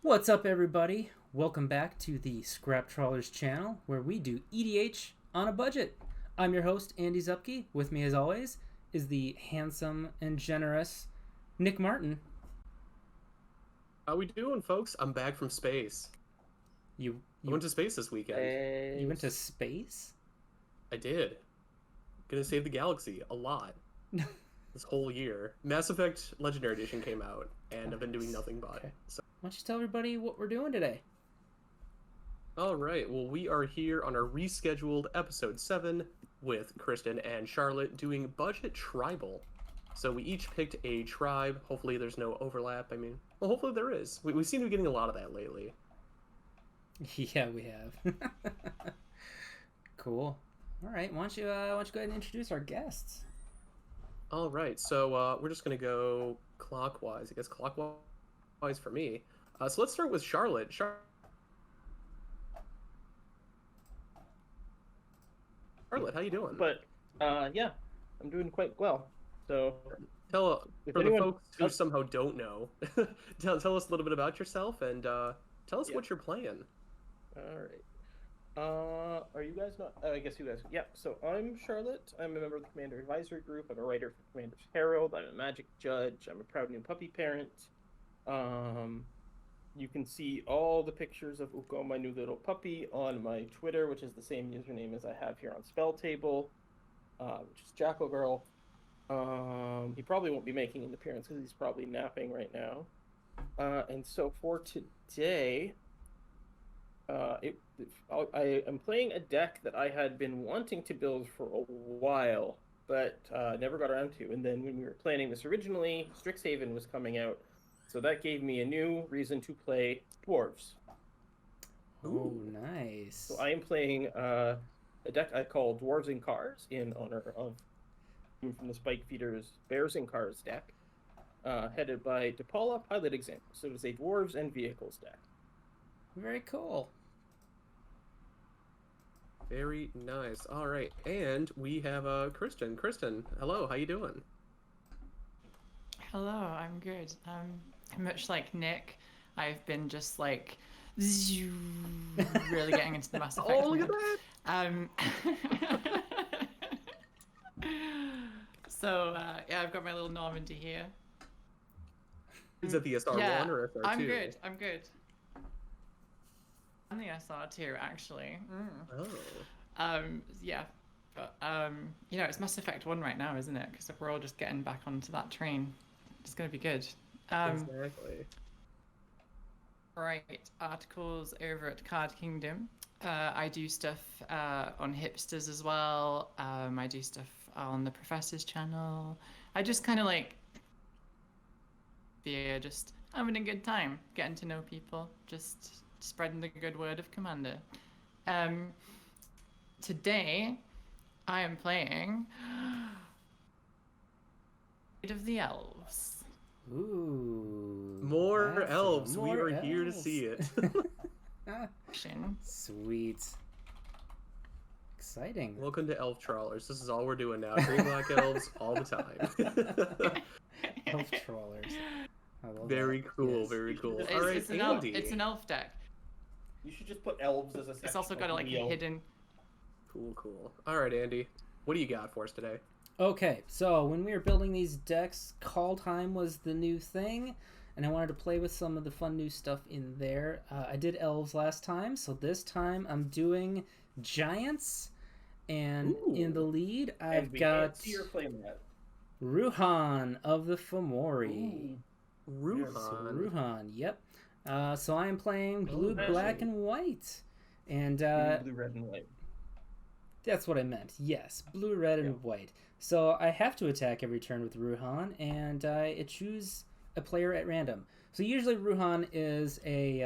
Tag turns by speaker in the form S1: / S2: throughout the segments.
S1: What's up, everybody? Welcome back to the Scrap Trawlers channel, where we do EDH on a budget. I'm your host, Andy Zupke. With me, as always, is the handsome and generous Nick Martin.
S2: How we doing, folks? I'm back from space. I went to space this weekend.
S1: You went to space?
S2: I did. Gonna save the galaxy a lot this whole year. Mass Effect Legendary Edition came out, and I've been doing nothing but.
S1: Okay.
S2: So.
S1: Why don't you tell everybody what we're doing today?
S2: All right. Well, we are here on our rescheduled episode 7 with Kristen and Charlotte doing Budget Tribal. So we each picked a tribe. Hopefully there's no overlap. Well, hopefully there is. We seem to be getting a lot of that lately.
S1: Yeah, we have. Cool. All right. Why don't you go ahead and introduce our guests?
S2: All right. So we're just gonna go clockwise. I guess clockwise for me. So let's start with Charlotte. Charlotte, how you doing?
S3: But yeah, I'm doing quite well. So
S2: for the folks who somehow don't know, tell us a little bit about yourself and tell us what you're playing.
S3: All right. Are you guys not? I guess you guys. Yeah. So I'm Charlotte. I'm a member of the Commander Advisory Group. I'm a writer for Commander's Herald. I'm a Magic judge. I'm a proud new puppy parent. You can see all the pictures of Uko, my new little puppy, on my Twitter, which is the same username as I have here on Spell Table, which is Jackal Girl. He probably won't be making an appearance because he's probably napping right now. And so for today, I am playing a deck that I had been wanting to build for a while, but never got around to. And then when we were planning this originally, Strixhaven was coming out, so that gave me a new reason to play Dwarves.
S1: Oh, nice.
S3: So I am playing a deck I call Dwarves and Cars in honor of from the Spike Feeder's Bears and Cars deck, headed by Depala Pilot Example. So it is a Dwarves and Vehicles deck.
S1: Very cool.
S2: Very nice. All right, and we have Kristen. Kristen, hello. How you doing?
S4: Hello, I'm good. Much like Nick, I've been just like really getting into the Mass Effect.
S2: Oh, look at
S4: that! So yeah, I've got my little Normandy here.
S2: Is that the SR1 or SR2?
S4: I'm good. I'm the SR2 actually.
S2: Oh.
S4: Yeah, but it's Mass Effect 1 right now, isn't it? Because we're all just getting back onto that train. It's gonna be good.
S2: Exactly.
S4: Right, articles over at Card Kingdom. I do stuff on Hipsters as well. I do stuff on the Professor's channel. I just kind of like just having a good time, getting to know people, just spreading the good word of Commander. Today, I am playing of the Elves.
S1: Ooh.
S2: More elves.
S1: More
S2: we are
S1: elves.
S2: here to see it.
S1: Sweet. Exciting.
S2: Welcome to Elf Trawlers. This is all we're doing now. Green Black Elves all the time.
S1: Elf Trawlers. I love
S2: Very
S1: that.
S2: cool,
S1: Yes.
S2: very cool.
S4: It's,
S2: All right,
S4: it's an
S2: Andy.
S4: elf. It's an elf deck.
S3: You should just put elves as a section.
S4: It's also got like a hidden.
S2: Cool. All right, Andy. What do you got for us today?
S1: Okay, so when we were building these decks, Call Time was the new thing, and I wanted to play with some of the fun new stuff in there. I did Elves last time, so this time I'm doing Giants, and in the lead I've got Ruhan of the Fomori.
S2: Ruhan.
S1: Yes, Ruhan, yep. So I am playing blue, black, and white. And
S3: blue, red, and white.
S1: That's what I meant. Yes, blue, red, and white. So I have to attack every turn with Ruhan, and I choose a player at random. So usually Ruhan is a,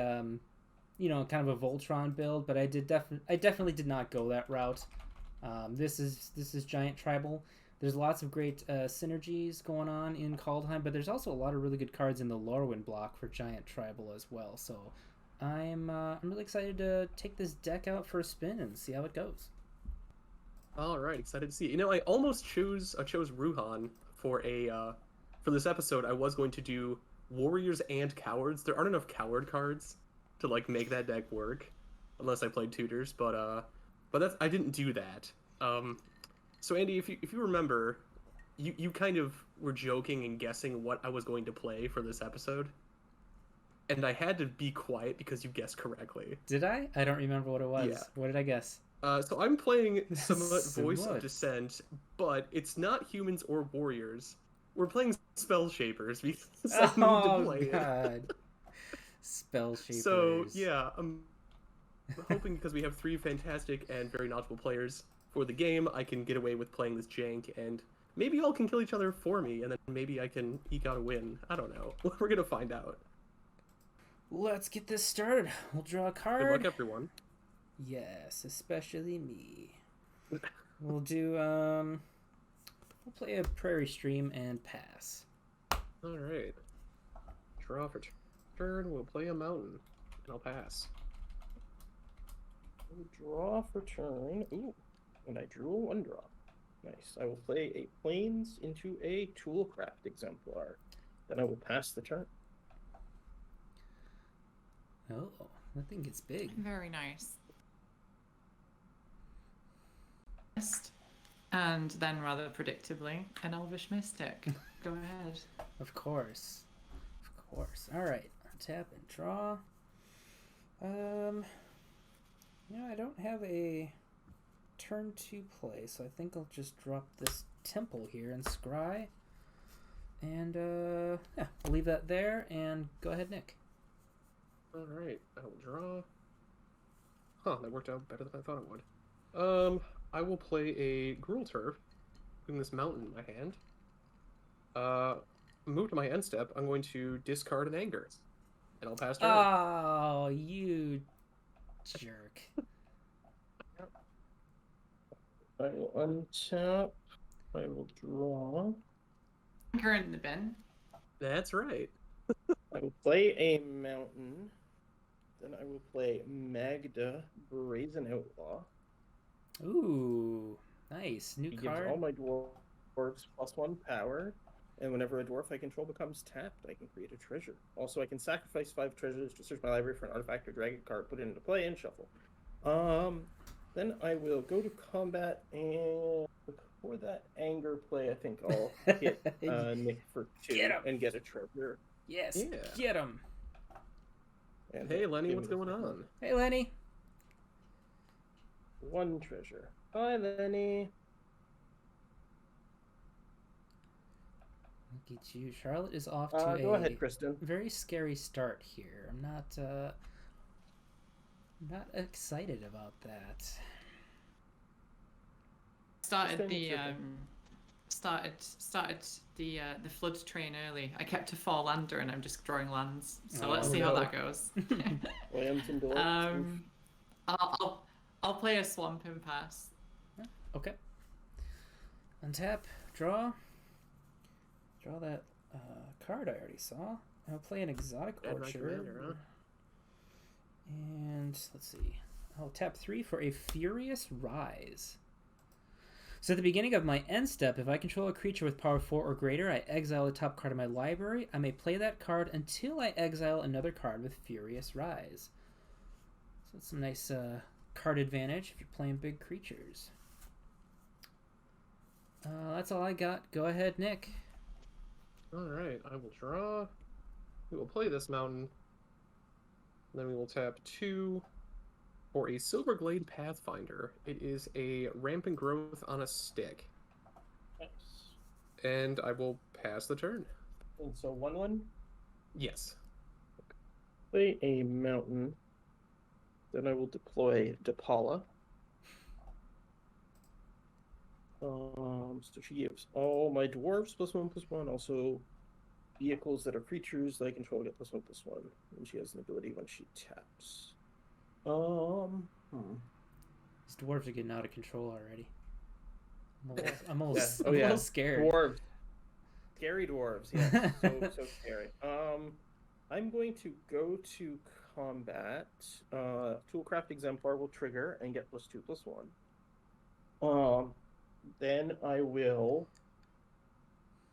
S1: kind of a Voltron build, but I definitely did not go that route. This is Giant Tribal. There's lots of great synergies going on in Kaldheim, but there's also a lot of really good cards in the Lorwyn block for Giant Tribal as well. So I'm really excited to take this deck out for a spin and see how it goes.
S2: All right, excited to see it. You know, I almost chose Ruhan for this episode. I was going to do warriors and cowards. There aren't enough coward cards to like make that deck work, unless I played tutors. But that's I didn't do that. So Andy, if you remember, you kind of were joking and guessing what I was going to play for this episode, and I had to be quiet because you guessed correctly.
S1: Did I? I don't remember what it was.
S2: Yeah.
S1: What did I guess?
S2: So I'm playing Samut Voice
S1: Samut.
S2: of Dissent, but it's not humans or warriors. We're playing Spell Shapers because I need to play it.
S1: Spell Shapers.
S2: So yeah, I'm hoping because we have 3 fantastic and very knowledgeable players for the game, I can get away with playing this jank, and maybe y'all can kill each other for me, and then maybe I can eke out a win. I don't know. We're gonna find out.
S1: Let's get this started. We'll draw a card.
S2: Good luck, everyone.
S1: Yes, especially me. We'll do, we'll play a Prairie Stream and pass.
S2: Alright. Draw for turn, we'll play a mountain, and I'll pass.
S3: Draw for turn. Ooh, and I drew a 1-drop. Nice. I will play a Plains into a Toolcraft Exemplar. Then I will pass the turn.
S1: Oh, that thing gets big.
S4: Very nice. And then, rather predictably, an Elvish Mystic. Go ahead.
S1: Of course. Of course. Alright. Tap and draw. I don't have a turn 2 play, so I think I'll just drop this temple here and scry. And, yeah, I'll leave that there, and go ahead, Nick.
S2: Alright, I will draw. Huh, that worked out better than I thought it would. I will play a Gruul Turf, putting this mountain in my hand. Move to my end step, I'm going to discard an Anger. And I'll pass turn.
S1: Oh, you jerk.
S3: I will untap. I will draw.
S4: Anchor in the bin.
S2: That's right.
S3: I will play a mountain. Then I will play Magda, Brazen Outlaw.
S1: Ooh, nice. New
S3: He
S1: card.
S3: gives all my dwarves +1 power, and whenever a dwarf I control becomes tapped, I can create a treasure. Also, I can sacrifice 5 treasures to search my library for an artifact or dragon card, put it into play, and shuffle. Then I will go to combat, and before that anger play, I think I'll hit Nick for 2 and get a treasure.
S1: Yes,
S2: Yeah.
S1: get him.
S3: And
S2: Hey Lenny,
S3: give
S2: what's
S3: me the
S2: going on?
S1: Hey, Lenny.
S3: 1 treasure. Bye, Lenny.
S1: Look at you. Charlotte is off to
S3: Go
S1: a
S3: ahead, Kristen.
S1: very scary start here. I'm not excited about that.
S4: Started the flood train early. I kept to 4 lander and I'm just drawing lands. So let's see how that goes.
S3: Williamson Dwarves.
S4: I'll play a swamp and pass.
S1: Okay. Untap, draw. Draw that card I already saw. I'll play an exotic
S2: Add my
S1: orchard.
S2: commander, huh?
S1: And let's see. I'll tap 3 for a Furious Rise. So at the beginning of my end step, if I control a creature with power 4 or greater, I exile the top card of my library. I may play that card until I exile another card with Furious Rise. So that's some nice card advantage if you're playing big creatures. That's all I got. Go ahead, Nick.
S2: Alright, I will draw. We will play this mountain. Then we will tap 2 for a Silverglade Pathfinder. It is a rampant growth on a stick.
S3: Nice.
S2: And I will pass the turn.
S3: And so 1/1.
S2: Yes.
S3: Play a mountain. Then I will deploy Depala. So she gives all my dwarves +1/+1. Also, vehicles that are creatures that I control get +1/+1. And she has an ability when she taps.
S1: These dwarves are getting out of control already. I'm a
S3: Yeah.
S1: little scared.
S3: Dwarves. Scary dwarves, yeah. So scary. I'm going to go to combat. Toolcraft Exemplar will trigger and get +2/+1. Then I will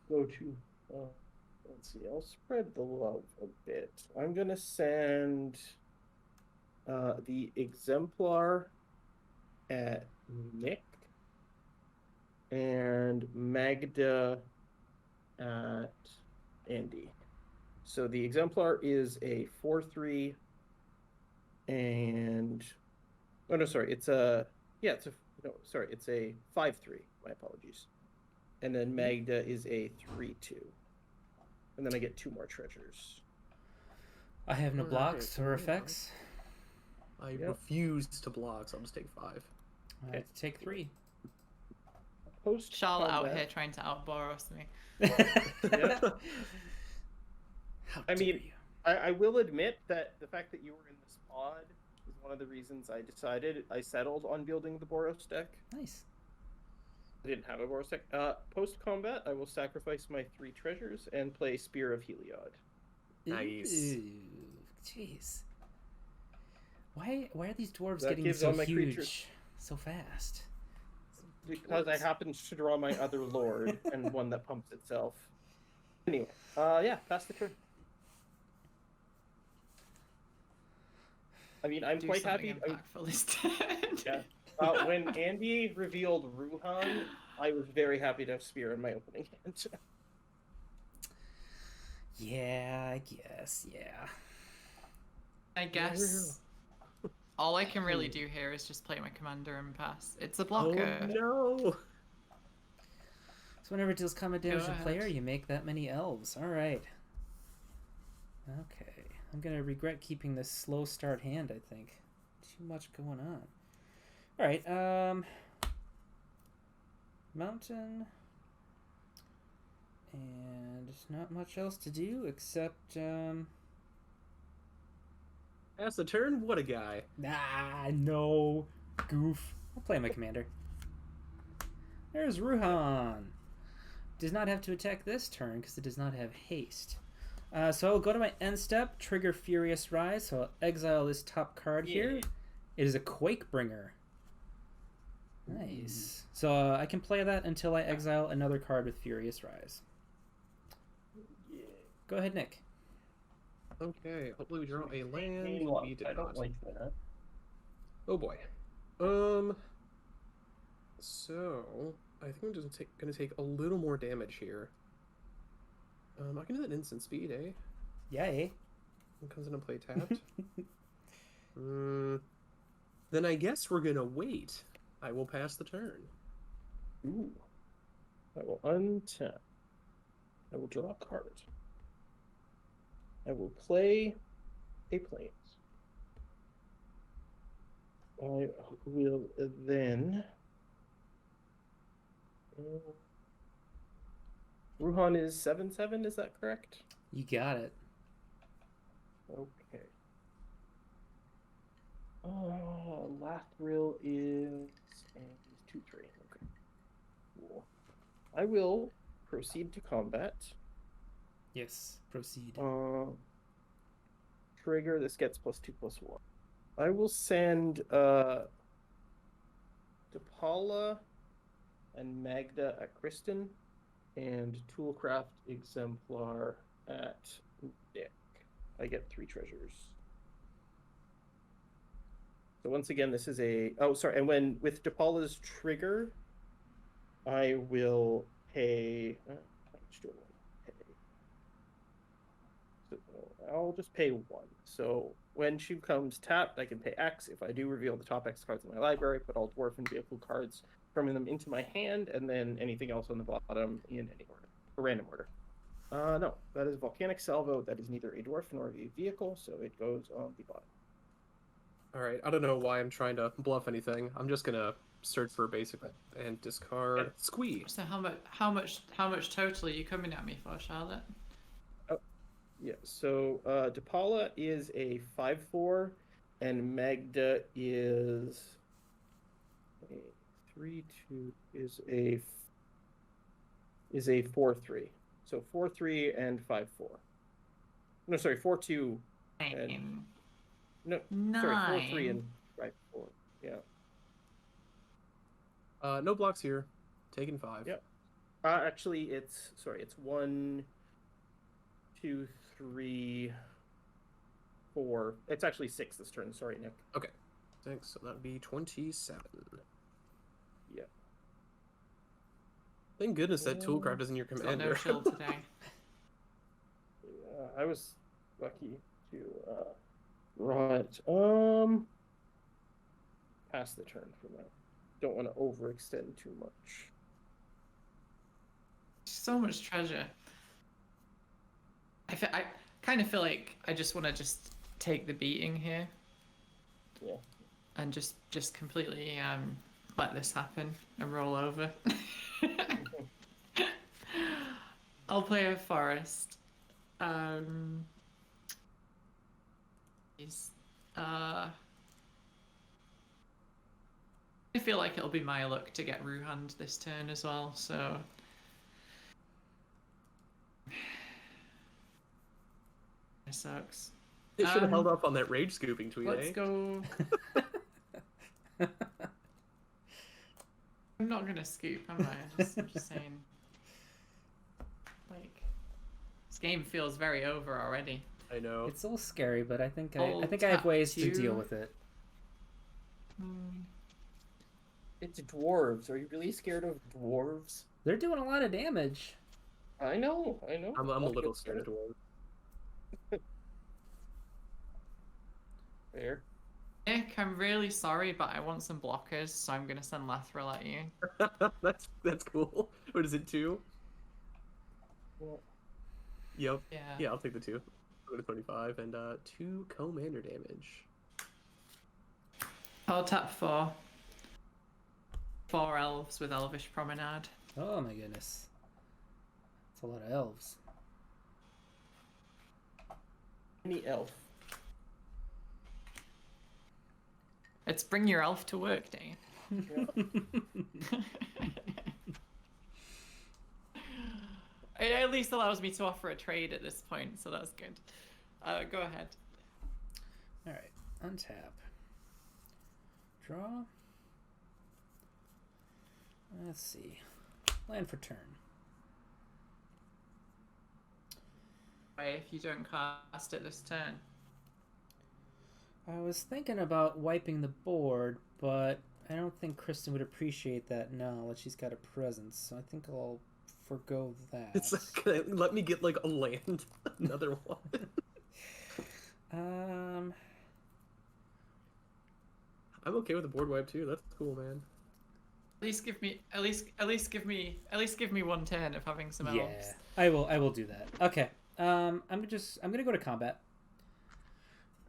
S3: go to let's see. I'll spread the love a bit. I'm gonna send the exemplar at Nick and Magda at Andy. So the exemplar is a 4/3, and it's a 5/3. My apologies. And then Magda is a 3/2, and then I get 2 more treasures.
S1: I have no blocks or effects.
S2: I refuse to block, so I'll just take 5.
S1: I have to take 3.
S3: Post
S4: Charlotte out here trying to outboros me.
S1: How
S3: I
S1: dare
S3: mean,
S1: you?
S3: I will admit that the fact that you were in this pod is one of the reasons I settled on building the Boros deck.
S1: Nice.
S3: I didn't have a Boros deck. Post combat, I will sacrifice my 3 treasures and play Spear of Heliod.
S2: Nice.
S1: Ooh, jeez. Why are these dwarves
S3: That
S1: getting
S3: gives
S1: so
S3: all my
S1: huge
S3: creatures-
S1: so fast?
S3: Because I happened to draw my other lord and one that pumps itself. Anyway, pass the turn. I mean, I'm
S4: Do
S3: quite
S4: something
S3: happy.
S4: impactful this turn.
S3: When Andy revealed Ruhan, I was very happy to have Spear in my opening hand.
S1: Yeah, I guess. Yeah.
S4: I guess all I can really do here is just play my commander and pass. It's a blocker.
S2: Oh no!
S1: So whenever it deals combat damage to
S4: ahead.
S1: player, you make that many elves. All right. Okay. I'm gonna regret keeping this slow start hand. I think too much going on. All right. Mountain. And there's not much else to do except
S2: Pass the turn? What a guy.
S1: no goof. I'll play my commander. There's Ruhan. Does not have to attack this turn because it does not have haste. So I'll go to my end step, trigger Furious Rise. So I'll exile this top card here. It is a Quakebringer. Nice. So I can play that until I exile another card with Furious Rise. Go ahead, Nick.
S2: Okay, hopefully we draw a land. We did
S3: I don't
S2: not.
S3: like that.
S2: Oh boy. So I think I'm just gonna take a little more damage here. I can do that instant speed, eh?
S1: Yay.
S2: It comes into play tapped. Then I guess we're gonna wait. I will pass the turn.
S3: Ooh. I will untap. I will draw a card. I will play a Plains. I will then. Ruhan is 7/7, is that correct?
S1: You got it.
S3: Okay. Lathril is 2/3. Okay. Cool. I will proceed to combat.
S1: Yes, proceed.
S3: Trigger, this gets +2/+1. I will send Depala and Magda at Kristen, and Toolcraft Exemplar at Nick. I get 3 treasures. So once again, this is a... Oh, sorry, and with Depala's trigger, I will pay... how much do I want to pay? So I'll just pay 1. So when she comes tapped, I can pay X. If I do reveal the top X cards in my library, put all Dwarf and Vehicle cards from them into my hand, and then anything else on the bottom in any order, a random order. No, that is Volcanic Salvo. That is neither a Dwarf nor a Vehicle, so it goes on the bottom.
S2: Alright, I don't know why I'm trying to bluff anything. I'm just gonna search for basic and discard. Squee.
S4: So how much total are you coming at me for, Charlotte?
S3: Yeah, so Depala is a 5/4, and Magda is a 3/2, is a 4/3. So 4/3 and 5/4. No, sorry, 4/2 and no, sorry, 4/3 and 5/4. Yeah.
S2: No blocks here. Taking 5.
S3: Yep. Actually, it's 1. 2, 3, 4. It's actually 6 this turn. Sorry, Nick.
S2: Okay. 6, so that'd be 27.
S3: Yeah.
S2: Thank goodness that Toolcraft isn't your
S4: Got
S2: commander.
S4: no shield today.
S3: I was lucky to right. Pass the turn for that. Don't want to overextend too much.
S4: So much treasure. I kind of feel like I just want to just take the beating here.
S3: Yeah.
S4: And just completely let this happen and roll over. I'll play a forest. I feel like it'll be my luck to get Ruhan this turn as well, so it sucks.
S2: They should have held off on that rage scooping tweet.
S4: Let's go. I'm not gonna scoop, am I? I'm just saying. Like, this game feels very over already.
S2: I know.
S1: It's a little scary, but I think I
S4: Old
S1: think I have ways to
S4: tattoo.
S1: deal with it.
S3: It's dwarves. Are you really scared of dwarves?
S1: They're doing a lot of damage.
S3: I know.
S2: I'm a little scared of dwarves.
S3: Fair.
S4: Nick, I'm really sorry, but I want some blockers, so I'm gonna send Lathril at you.
S2: That's cool. What is it, 2?
S3: Well,
S2: Yep.
S4: Yeah.
S2: Yeah, I'll take the 2. Go to 25 and 2 commander damage.
S4: I'll tap 4. 4 elves with Elvish Promenade.
S1: Oh my goodness. That's a lot of elves.
S3: any elf.
S4: It's bring your elf to work day. It at least allows me to offer a trade at this point, so that's good. Go ahead.
S1: Alright, untap. Draw. Let's see. Land for turn.
S4: If you don't cast it this turn.
S1: I was thinking about wiping the board, but I don't think Kristen would appreciate that knowledge. She's got a presence, so I think I'll forgo that.
S2: It's like, let me get like a land, another one. I'm okay with the board wipe too. That's cool, man.
S4: At least give me one turn of having some elves.
S1: Yeah, I will do that. Okay. I'm gonna go to combat.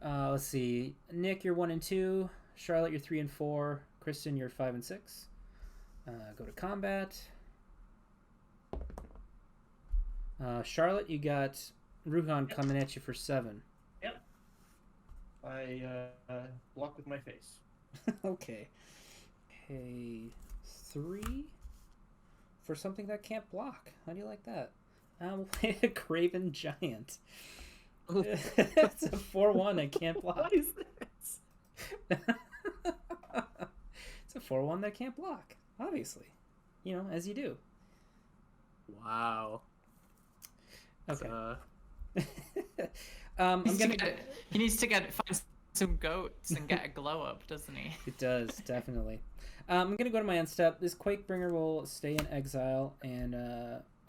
S1: Let's see. Nick, you're 1 and 2. Charlotte, you're 3 and 4. Kristen, you're 5 and 6. Go to combat. Charlotte, you got Ruhan coming at you for 7.
S3: Yep. I block with my face.
S1: Okay. Pay 3 for something that can't block. How do you like that? We'll play a Craven Giant. It's a 4/1 that can't block.
S2: What is this?
S1: It's a 4/1 that can't block. Obviously, you know, as you do.
S2: Wow.
S1: Okay.
S4: He needs to find some goats and get a glow up, doesn't he?
S1: It does, definitely. I'm gonna go to my end step. This Quakebringer will stay in exile, and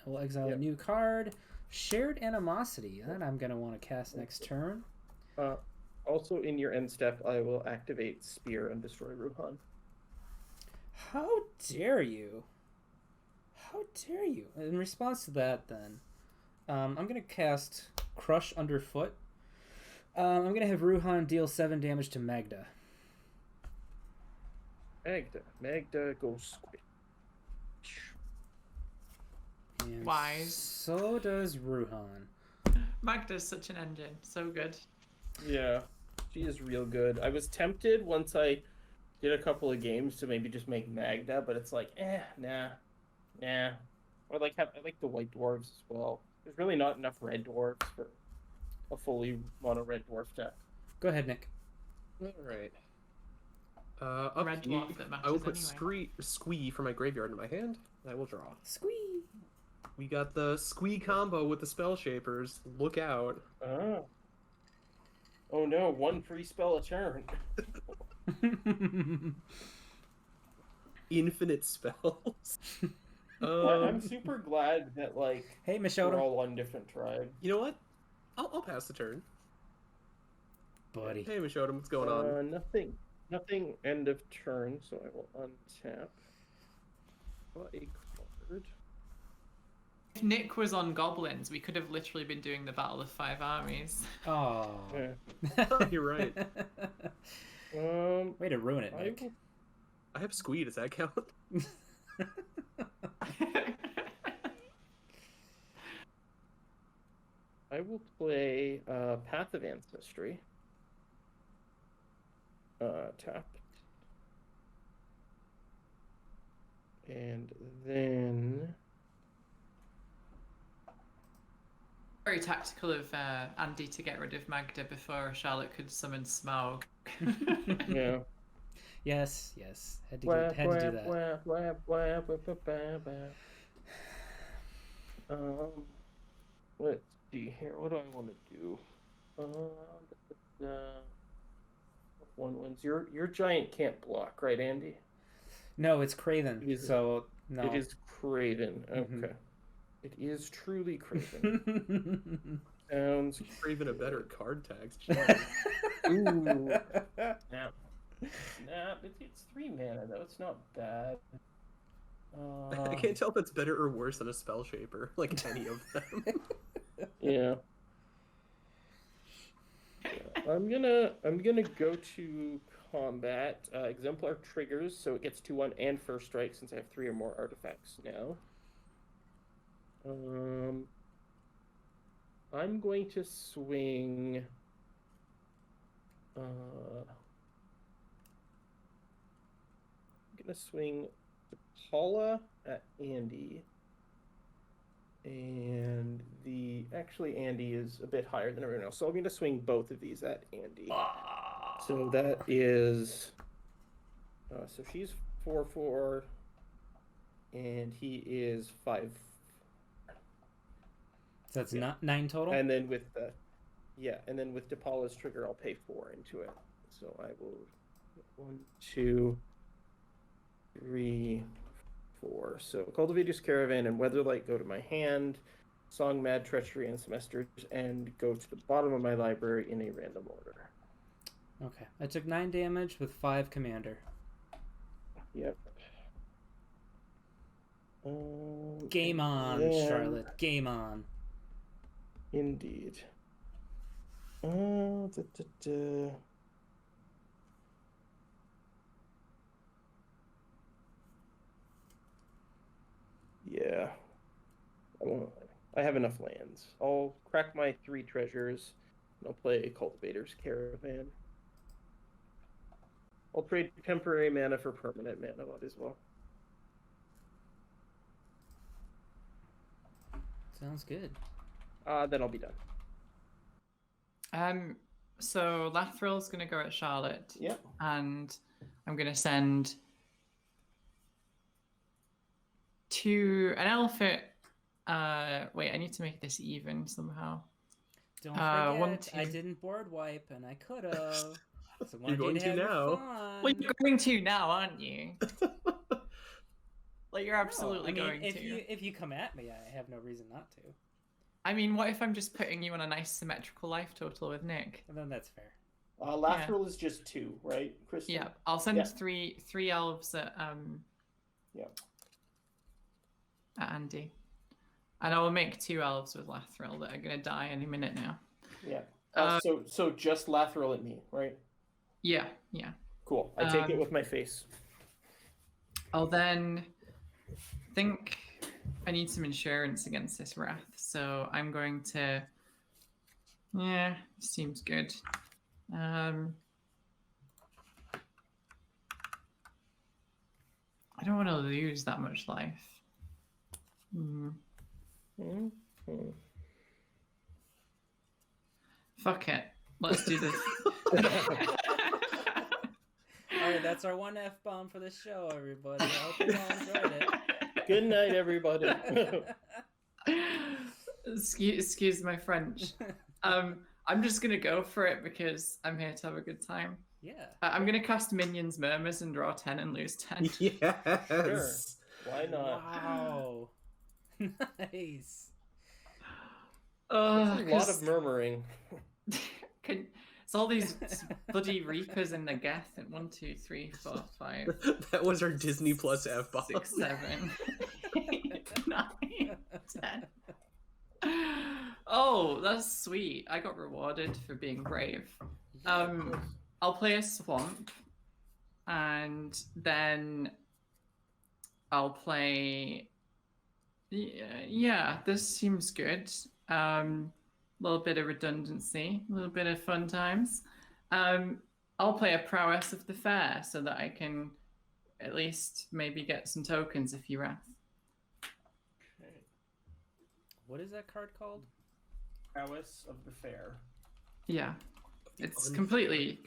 S1: we'll exile a new card. Shared Animosity. That I'm gonna want to cast next turn.
S3: Also, in your end step, I will activate Spear and destroy Ruhan.
S1: How dare you? How dare you? In response to that, then, I'm gonna cast Crush Underfoot. I'm gonna have Ruhan deal 7 damage to Magda.
S3: Magda goes squish.
S1: And
S4: Wise.
S1: So does Ruhan.
S4: Magda's such an engine. So good.
S3: Yeah, she is real good. I was tempted once I did a couple of games to maybe just make Magda, but it's like, nah. Or I like the white dwarves as well. There's really not enough red dwarves for a fully mono red dwarf deck.
S1: Go ahead, Nick.
S2: All right. Up
S4: Red dwarf that
S2: I will put
S4: matches anyway.
S2: Squee from my graveyard in my hand. I will draw.
S1: Squee.
S2: We got the squee combo with the spell shapers. Look out.
S3: Oh no, one free spell a turn.
S2: Infinite spells.
S3: I'm super glad that, like,
S1: Hey,
S3: we're
S1: Michelle.
S3: all on different tribes.
S2: You know what? I'll pass the turn.
S1: Buddy.
S2: Hey, Mishodum, what's going on?
S3: Nothing end of turn, so I will untap. Draw a card.
S4: If Nick was on goblins, we could have literally been doing the Battle of Five Armies.
S1: Oh.
S3: Yeah.
S2: You're right.
S1: Way to ruin it, Nick.
S2: I have squee. Does that count?
S3: I will play Path of Ancestry. Tap. And then...
S4: Very tactical of Andy to get rid of Magda before Charlotte could summon Smaug.
S3: Yeah.
S1: Yes. Had to do that.
S3: Let's see here. What do I want to do? One wins. Your giant can't block, right, Andy?
S1: No, it's Craven.
S3: It is-
S1: So no.
S3: It is Craven. Okay.
S1: Mhm.
S3: It is truly Craven. Sounds
S2: Or even a better card tags.
S3: ooh. Snap. It's 3 mana though. It's not bad.
S2: I can't tell if it's better or worse than a spell shaper. Like any of them.
S3: Yeah. I'm gonna go to combat. Exemplar triggers, so it gets 2/1 and first strike since I have 3 or more artifacts now. I'm going to swing. I'm gonna swing Depala at Andy. And actually Andy is a bit higher than everyone else, so I'm going to swing both of these at Andy. So that is, so she's 4/4, and he is 5.
S1: So that's not 9 total.
S3: And then with Depala's trigger, I'll pay 4 into it. So I will 1, 2, 3, 4. So Cultivator's Caravan and Weatherlight go to my hand. Song, Mad Treachery, and Semesters and go to the bottom of my library in a random order.
S1: Okay, I took 9 damage with 5 commander.
S3: Yep.
S1: Game on,
S3: and
S1: Charlotte. Game on.
S3: Indeed. Yeah. I have enough lands. I'll crack my 3 treasures, and I'll play Cultivator's Caravan. I'll trade temporary mana for permanent mana as well.
S1: Sounds good.
S3: Then I'll be done.
S4: So Lathril's gonna go at Charlotte.
S3: Yep.
S4: And I'm gonna send to an elephant. Wait, I need to make this even somehow.
S1: Don't forget,
S4: 1, 2.
S1: I didn't board wipe, and I could have. So
S2: You're going to now.
S4: Well, you're going to now, aren't you? Like, you're absolutely going
S1: if
S4: to.
S1: If you come at me, I have no reason not to.
S4: I mean, what if I'm just putting you on a nice symmetrical life total with Nick?
S1: And then that's fair.
S3: Lathril is just 2, right, Kristen?
S4: Yeah, I'll send three elves at at Andy, and I will make 2 elves with Lathril that are gonna die any minute now.
S3: Yeah. So just Lathril at me, right?
S4: Yeah.
S3: Cool. I take it with my face.
S4: I'll then think I need some insurance against this wrath, so I'm going to. Yeah, seems good. I don't want to lose that much life. Fuck it. Let's do this.
S1: Alright, that's our 1 F-bomb for the show, everybody. I hope you all enjoyed it.
S3: Good night, everybody.
S4: Excuse my French. I'm just gonna go for it because I'm here to have a good time.
S1: Yeah.
S4: I'm gonna cast Minions Murmurs and draw 10 and lose 10.
S2: Yes.
S3: Sure. Why not?
S1: Wow. Nice.
S3: That's a lot of murmuring.
S4: It's all these bloody Reapers and the Geth and 1, 2, 3, 4, 5.
S2: That was our Disney Plus F-bomb.
S4: 6, 7, 8, 9, 10. Oh, that's sweet. I got rewarded for being brave. I'll play a Swamp, and then I'll play. Yeah, this seems good. Little bit of redundancy, a little bit of fun times. I'll play a Prowess of the Fair so that I can at least maybe get some tokens if you wrath.
S3: Okay.
S1: What is that card called?
S3: Prowess of the Fair.
S4: Yeah, it's completely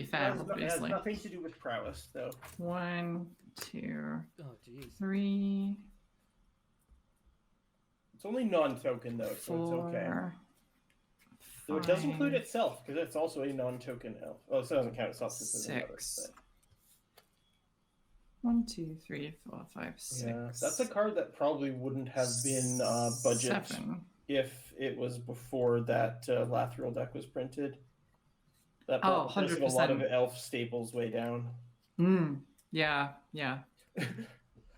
S4: fair,
S3: It has
S4: obviously.
S3: nothing to do with prowess, though.
S4: 1, 2,
S1: Oh, jeez.
S4: 3,
S3: It's only non-token, though, so it's okay.
S4: 4.
S3: So it does include
S4: 5,
S3: itself, because it's also a non-token elf. Oh, so it doesn't count itself.
S4: 6. 1, 2, 3, 4, 5, 6.
S3: Yeah, that's a card that probably wouldn't have been budget
S4: 7.
S3: if it was before that Lathril deck was printed. That
S4: Oh,
S3: there's a lot of
S4: 100%.
S3: elf staples way down.
S4: Yeah.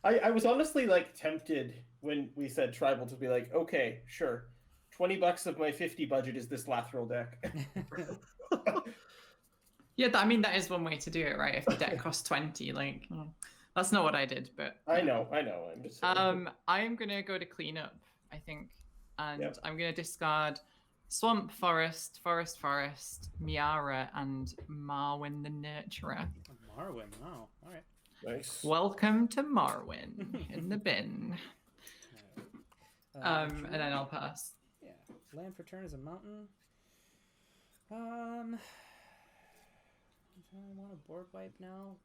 S3: I was honestly like tempted when we said tribal to be like, okay, sure, $20 of my 50 budget is this Lathril deck.
S4: Yeah, I mean, that is one way to do it, right? If the deck costs 20, like, that's not what I did, but...
S3: I know. I'm just saying.
S4: I'm going to go to cleanup, I think. And
S3: Yep.
S4: I'm going to discard Swamp, Forest, Miara, and Marwyn the Nurturer.
S1: Marwyn. Oh, all right.
S3: Nice.
S4: Welcome to Marwyn in the bin.
S1: All right.
S4: And then I'll pass.
S1: Yeah. Land for turn is a mountain. I want a board wipe now.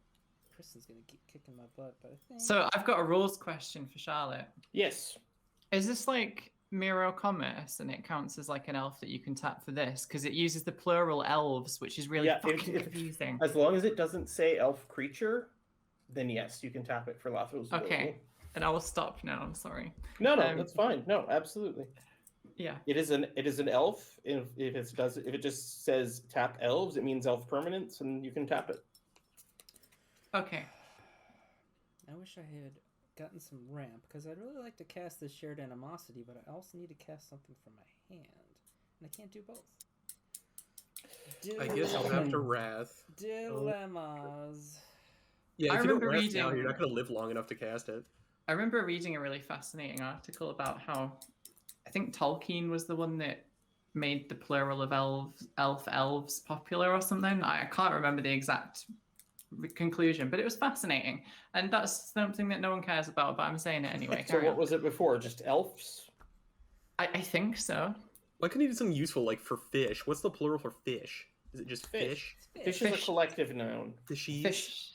S1: Kristen's gonna keep kicking my butt, but I think.
S4: So I've got a rules question for Charlotte.
S3: Yes.
S4: Is this like Miro Commerce and it counts as like an elf that you can tap for this? Because it uses the plural elves, which is really fucking confusing.
S3: As long as it doesn't say elf creature, then yes, you can tap it for Lathril's ability.
S4: Okay, and I will stop now. I'm sorry.
S3: No, that's fine. No, absolutely.
S4: Yeah.
S3: It is an elf. If it just says tap elves, it means elf permanents, and you can tap it.
S4: Okay.
S1: I wish I had gotten some ramp because I'd really like to cast this shared animosity, but I also need to cast something from my hand, and I can't do both.
S2: I guess I'll have to wrath.
S1: Dilemmas.
S2: Yeah,
S4: I
S2: if you don't
S4: remember
S2: wrath now,
S4: reading-
S2: you're not going to live long enough to cast it.
S4: I remember reading a really fascinating article about how I think Tolkien was the one that made the plural of elves popular or something. I can't remember the exact conclusion, but it was fascinating. And that's something that no one cares about, but I'm saying it anyway.
S3: So what was it before? Just elves?
S4: I think so.
S2: Why couldn't you do something useful like for fish? What's the plural for fish? Is it just fish?
S3: Fish is a collective noun.
S2: Fishies?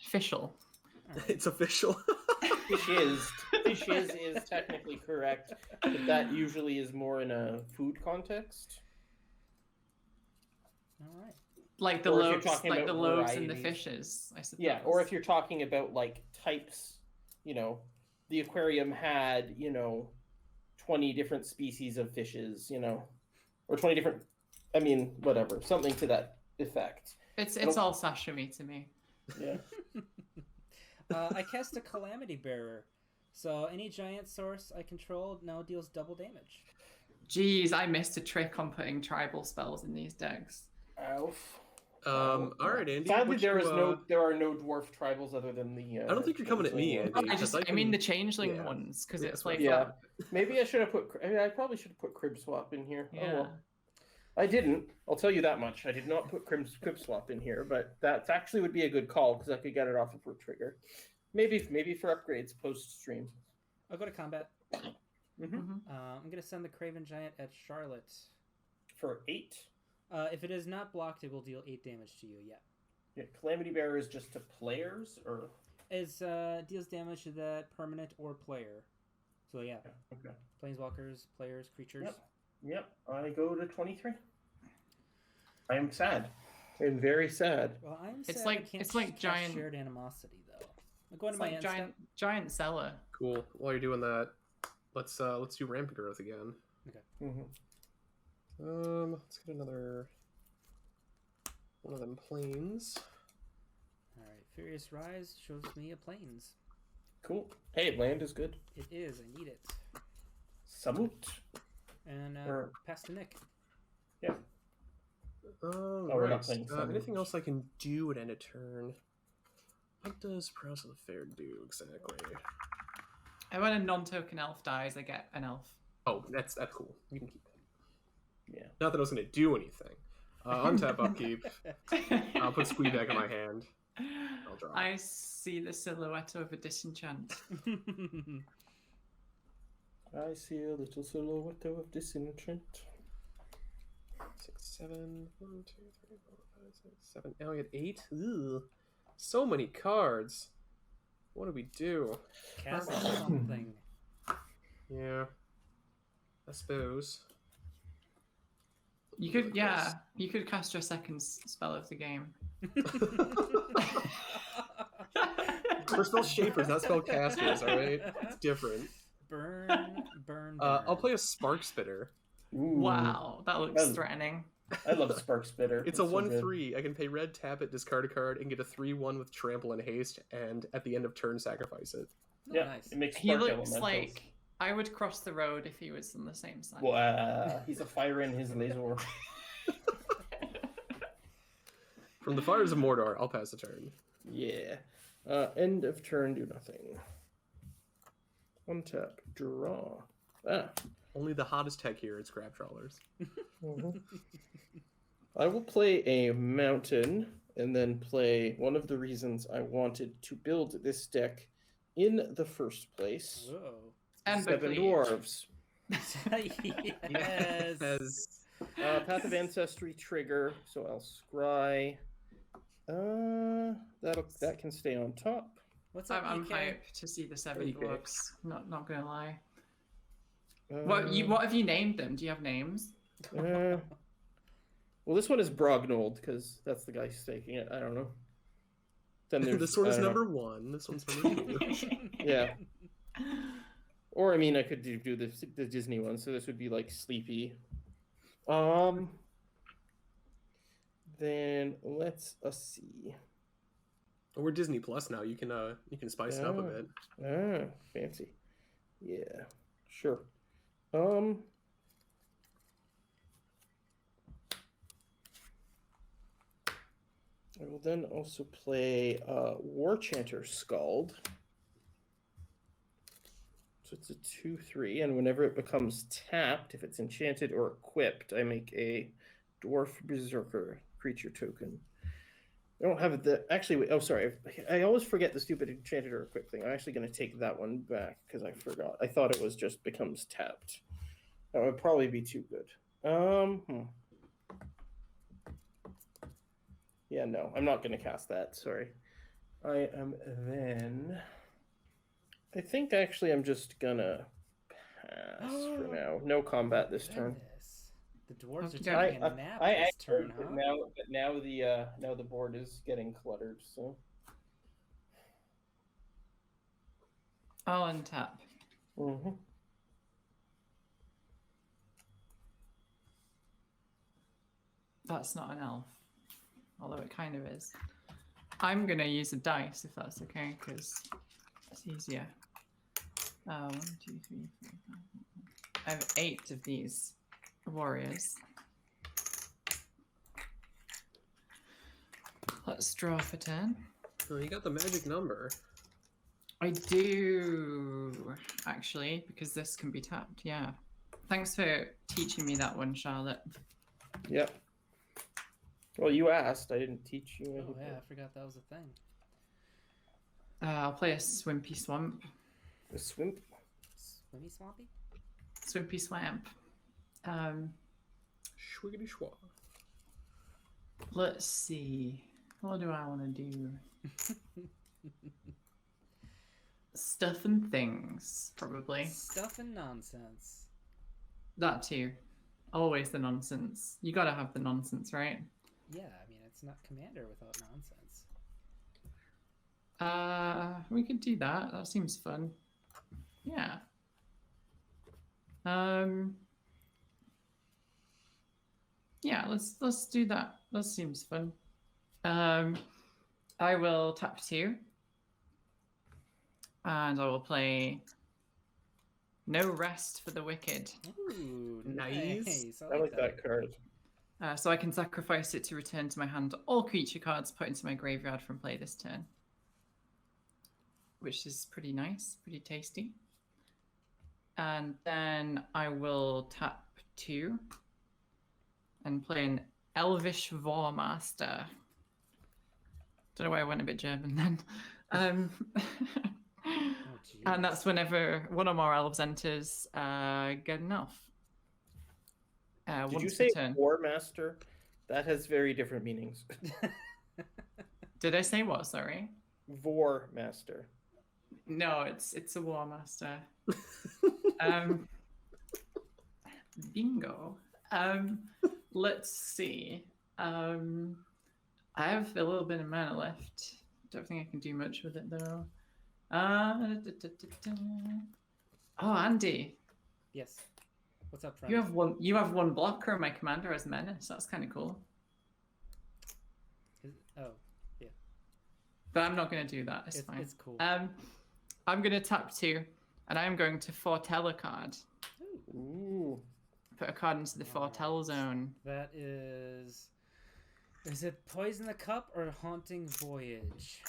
S4: Fishel.
S2: It's official.
S3: Fish is technically correct, but that usually is more in a food context.
S1: All right.
S4: Like the
S3: Or if you're
S4: loaves,
S3: talking
S4: like the
S3: about
S4: loaves and the
S3: varieties.
S4: fishes, I suppose.
S3: Yeah, or if you're talking about like types, the aquarium had, 20 different species of fishes, or 20 different, whatever, something to that effect.
S4: It's all sashimi to me.
S3: Yeah.
S1: I cast a Calamity Bearer, so any giant source I control now deals double damage.
S4: Jeez, I missed a trick on putting tribal spells in these decks.
S3: Elf.
S2: All right, Andy.
S3: Sadly,
S2: what
S3: there
S2: you,
S3: are no dwarf tribals other than the.
S2: I don't think you're coming at me,
S3: changeling
S2: Andy.
S3: ones.
S4: I mean the changeling ones, because it's like
S3: Yeah. Maybe I should have put. I probably should have put Crib Swap in here.
S4: Yeah.
S3: Oh, well. I didn't. I'll tell you that much. I did not put Crib Swap in here, but that actually would be a good call because I could get it off of a trigger. Maybe for upgrades post stream.
S1: I'll go to combat.
S3: Mm-hmm.
S1: I'm going to send the Craven Giant at Charlotte.
S3: For 8.
S1: If it is not blocked, it will deal 8 damage to you,
S3: Yeah, Calamity Bearer is just to players, or?
S1: It deals damage to that permanent or player. So yeah.
S3: Okay.
S1: Planeswalkers, players, creatures.
S3: Yep. Yep, I go to 23. I am sad. I'm very sad.
S1: Well, I'm
S4: It's
S1: sad
S4: like-
S1: I can't
S4: it's like
S1: cast
S4: giant-
S1: shared animosity though. I'm going
S4: It's
S1: to my
S4: like
S1: end
S4: giant,
S1: step.
S4: giant cellar.
S2: Cool. While you're doing that, let's do rampant growth again.
S3: Mm-hmm.
S2: Let's get another one of them planes.
S1: All right, Furious Rise shows me a plains.
S3: Cool. Hey, land is good.
S1: It is. I need it.
S3: Samut.
S1: And
S3: Or-
S1: pass to Nick.
S3: Yeah.
S2: We're
S3: not playing Samut.
S2: anything else I can do at end of turn? What does Prowess of the Fair do exactly?
S4: And when a non-token elf dies, I get an elf.
S2: Oh, that's cool. You can keep that.
S3: Yeah.
S2: Not that I was going to do anything. Untap, upkeep. I'll put Squee back in my hand. I'll draw.
S4: I see the silhouette of a disenchant.
S3: I see a little silhouette of disenchant.
S2: 6, 7, 1, 2, 3, 4, 5, 6, 7. Now we had 8. Ugh. So many cards. What do we do?
S1: Cast something.
S2: Yeah. I suppose.
S4: You could, yeah, you could cast your second spell of the game.
S2: We're spell shapers, not spell casters, alright? It's different.
S1: Burn.
S2: I'll play a Spark Spitter.
S3: Ooh.
S4: Wow, that looks threatening.
S3: I love Spark Spitter.
S2: It's a
S3: so good.
S2: 1/3. I can pay red, tap it, discard a card, and get a 3/1 with trample and haste, and at the end of turn sacrifice it.
S1: Oh,
S3: Yeah,
S1: nice.
S3: it makes
S4: He
S3: Spark
S4: looks
S3: elementals.
S4: like I would cross the road if he was on the same side.
S3: Wow, he's a fire in his laser.
S2: From the Fires of Mordor, I'll pass the turn.
S3: Yeah. End of turn, do nothing. Untap, draw. Ah.
S2: Only the hottest tech here at Scrap Trawlers.
S3: Mhm. I will play a mountain and then play one of the reasons I wanted to build this deck in the first place.
S1: Whoa.
S4: And
S3: 7
S4: Buckley.
S3: dwarves.
S1: Yes.
S2: As
S3: Path of Ancestry trigger, so I'll scry. That can stay on top.
S1: What's up,
S4: I'm
S1: EK?
S4: hyped to see the 7
S3: Pretty big.
S4: dwarves. Not gonna lie.
S3: Uh,
S4: What have you named them? Do you have names?
S3: Well, this one is Brognold because that's the guy staking it. I don't know. Then there's
S2: this one is
S3: I don't know.
S2: number 1. This one's number 2.
S3: Yeah. Or I mean, I could do the Disney one, so this would be like Sleepy. Then let's see.
S2: We're Disney Plus now. You can spice it up a bit.
S3: Fancy. Yeah, sure. I will then also play War Chanter Scald. So it's a 2/3, and whenever it becomes tapped, if it's enchanted or equipped, I make a Dwarf Berserker creature token. I don't have the actually. Oh, sorry. I always forget the stupid enchanted or equipped thing. I'm actually going to take that one back because I forgot. I thought it was just becomes tapped. That would probably be too good. Yeah, no, I'm not going to cast that. Sorry. I am then. I think actually I'm just gonna pass for now. No combat this turn.
S1: Goodness. The dwarves are
S4: Okay.
S1: taking a nap
S3: I
S1: this turn,
S3: actually-
S1: huh?
S3: now the board is getting cluttered. So
S4: I'll untap.
S3: mm-hmm.
S4: That's not an elf, although it kind of is. I'm gonna use a dice if that's okay, because it's easier. 1, 2, 3, 4, 5. I have 8 of these warriors. Let's draw for 10.
S2: Oh, you got the magic number.
S4: I do, actually, because this can be tapped, yeah. Thanks for teaching me that one, Charlotte.
S3: Yep. Well, you asked. I didn't teach you
S1: Oh
S3: anything.
S1: yeah, I forgot that was a thing.
S4: I'll play a Swimpy Swamp.
S3: The swimp.
S1: Swimmy Swampy?
S4: Swimpy Swamp.
S2: Schwiggity schwa.
S4: Let's see. What do I want to do? Stuff and things, probably.
S1: Stuff and nonsense.
S4: That too. Always the nonsense. You gotta have the nonsense, right?
S1: Yeah, I mean, it's not Commander without nonsense.
S4: We could do that. That seems fun. Yeah. Yeah, let's do that. That seems fun. I will tap 2. And I will play No Rest for the Wicked.
S1: Ooh,
S2: Nice.
S3: I like that card.
S4: So I can sacrifice it to return to my hand all creature cards put into my graveyard from play this turn. Which is pretty nice, pretty tasty. And then I will tap 2 and play an Elvish Vormaster. Don't know why I went a bit German then. And that's whenever one or more elves enters, good enough.
S3: Did you say War Master? That has very different meanings.
S4: Did I say what? Sorry.
S3: War Master.
S4: No, it's a War Master. Bingo. Let's see. I have a little bit of mana left. Don't think I can do much with it though. Oh, Andy.
S1: Yes. What's up, friend?
S4: You have one blocker on my commander as menace. That's kind of cool.
S1: Oh, yeah.
S4: But I'm not going to do that. It's fine.
S1: It's cool.
S4: I'm going to tap 2, and I'm going to foretell a card.
S3: Ooh.
S4: Put a card into the foretell zone.
S1: That is it Poison the Cup or Haunting Voyage?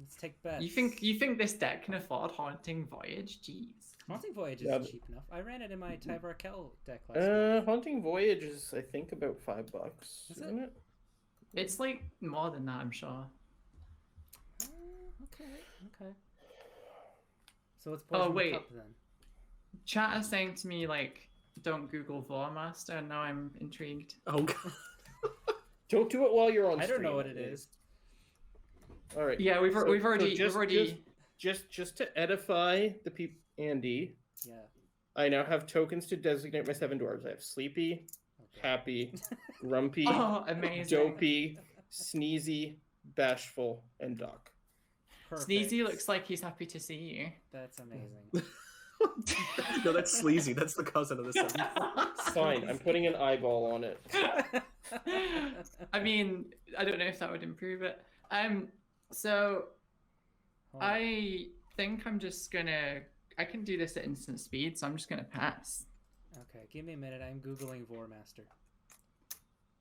S1: Let's take bets.
S4: You think this deck can afford Haunting Voyage? Jeez.
S1: Haunting Voyage is cheap enough. I ran it in my Tyvar Kell deck last week.
S3: Haunting Voyage is, I think, about $5, isn't it?
S4: It's like more than that, I'm sure.
S1: Okay. So it's Poison the Cup then.
S4: Chat is saying to me like, don't Google Vormaster, and now I'm intrigued.
S2: Oh god.
S3: Don't do it while you're on
S1: I
S3: stream.
S1: don't know what it is.
S3: All right.
S4: Yeah, we've already.
S3: Just to edify the people, Andy.
S1: Yeah.
S3: I now have tokens to designate my 7 dwarves. I have Sleepy, Happy, Grumpy,
S4: amazing.
S3: Dopey, Sneezy, Bashful, and Doc.
S1: Perfect.
S4: Sneezy looks like he's happy to see you.
S1: That's amazing.
S2: No, that's Sleazy. That's the cousin of the 7.
S3: Fine, I'm putting an eyeball on it.
S4: I mean, I don't know if that would improve it. So I think I'm just gonna. I can do this at instant speed, so I'm just gonna pass.
S1: Okay, give me a minute. I'm googling Vormaster.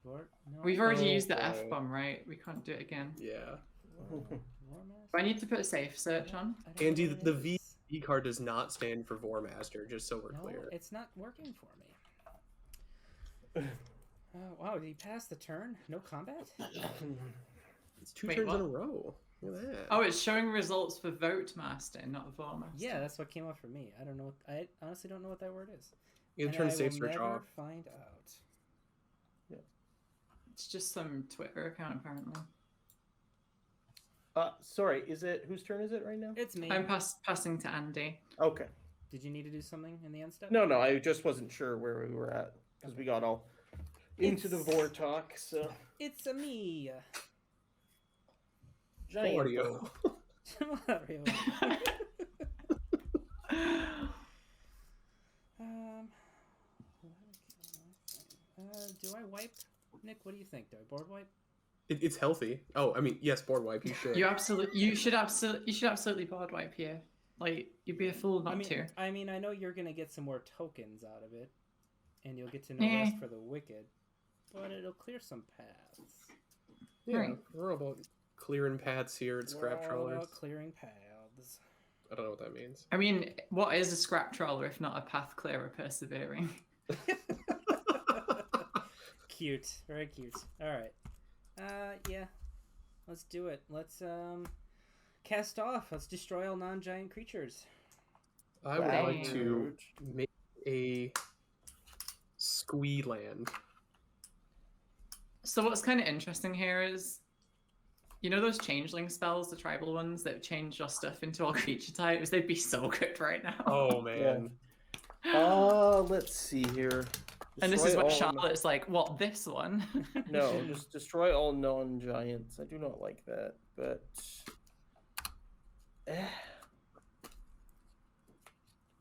S1: No,
S4: We've already used the F-bomb, right? We can't do it again.
S2: Yeah.
S1: Vormaster?
S4: Do I need to put a safe search on?
S2: Andy, the V card does not stand for Vormaster, just so we're clear.
S1: It's not working for me. Wow, did he pass the turn? No combat?
S2: It's 2 turns in a row. Look at that.
S4: Oh, it's showing results for Vote Master, not Vormaster.
S1: Yeah, that's what came up for me. I don't know. I honestly don't know what that word is.
S2: You can turn safe search off.
S1: Find out.
S3: Yeah.
S4: It's just some Twitter account, apparently.
S3: Sorry, whose turn is it right now?
S1: It's me.
S4: I'm passing to Andy.
S3: Okay.
S1: Did you need to do something in the end step?
S3: No, I just wasn't sure where we were at because we got all into the Vor talk. So
S1: it's a me.
S3: Giant
S2: Mario.
S1: Mario. Do I wipe? Nick, what do you think? Do I board wipe?
S2: It's healthy. Oh, I mean, yes, board wipe. You should.
S4: You should absolutely board wipe here. Like, you'd be a fool not to.
S1: I mean, I know you're gonna get some more tokens out of it, and you'll get to know rest for the wicked, but it'll clear some paths.
S2: Yeah, right. We're about clearing paths here at Scrap Trawlers.
S1: About clearing paths.
S2: I don't know what that means.
S4: I mean, what is a Scrap Trawler if not a path clearer persevering?
S1: Cute, very cute. All right. Yeah. Let's do it. Let's cast off. Let's destroy all non-giant creatures.
S2: I would like to make a squee land.
S4: So what's kind of interesting here is, you know those changeling spells, the tribal ones that change your stuff into all creature types? They'd be so good right now.
S2: Oh man.
S3: Let's see here.
S4: And this is
S3: Destroy
S4: what
S3: all
S4: Charlotte's like, what, this one?
S3: No, just destroy all non-giants. I do not like that, but...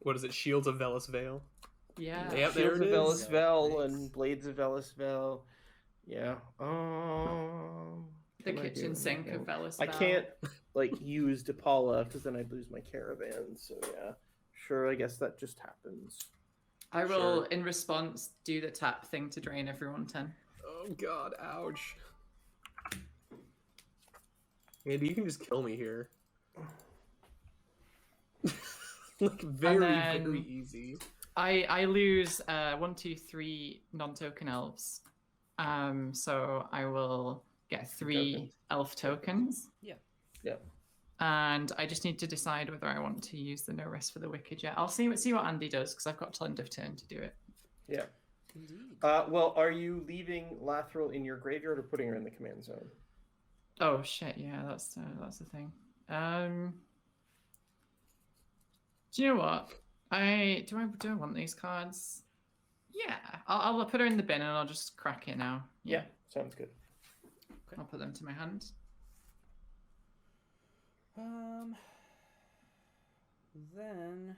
S2: What is it? Shields of Velis Vale?
S4: Yeah.
S2: Yep, there
S3: Shields
S2: it
S3: of
S2: is.
S3: Velisvel
S1: Nice.
S3: and Blades of Velisvel. Yeah.
S4: The
S3: What do I
S4: kitchen
S3: do?
S4: sink of Velis.
S3: I can't use Depala because then I'd lose my caravan. So yeah, sure. I guess that just happens.
S4: I will,
S3: Sure.
S4: in response, do the tap thing to drain everyone 10.
S2: Oh god, ouch. Andy, you can just kill me here. Like, very,
S4: then-
S2: very easy.
S4: I lose 1, 2, 3 non-token elves. So I will get 3
S3: Tokens.
S4: elf tokens.
S1: Yeah.
S3: Yeah.
S4: And I just need to decide whether I want to use the no rest for the wicked yet. I'll see what Andy does because I've got till end of turn to do it.
S3: Yeah.
S1: Indeed.
S3: Well, are you leaving Lathril in your graveyard or putting her in the command zone?
S4: Oh shit! Yeah, that's the thing. Do you know what? Do I want these cards? Yeah, I'll put her in the bin and I'll just crack it now.
S3: Yeah, sounds good.
S4: I'll put them to my hand.
S1: Then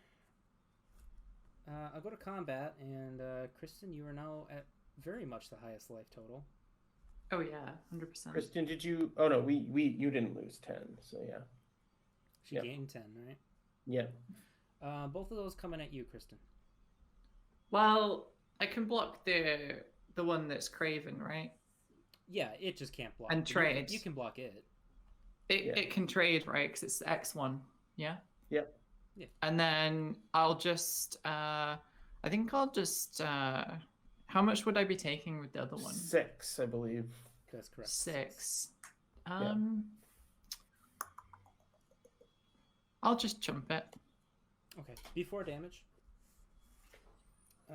S1: I'll go to combat, and Kristen, you are now at very much the highest life total.
S4: Oh yeah, 100%.
S3: Kristen, did you? Oh no, you didn't lose 10. So yeah.
S1: She
S3: Yep.
S1: gained 10, right?
S3: Yeah.
S1: Both of those coming at you, Kristen.
S4: Well, I can block the one that's Craven, right?
S1: Yeah, it just can't block.
S4: And
S1: but
S4: trade.
S1: You can block it.
S4: It can trade, right? Because it's X1. Yeah.
S3: Yeah.
S1: Yeah.
S4: And then I'll just I think I'll just how much would I be taking with the other one?
S3: 6, I believe.
S1: That's correct.
S4: 6.
S3: Yeah.
S4: I'll just chump it.
S1: Okay. Before damage.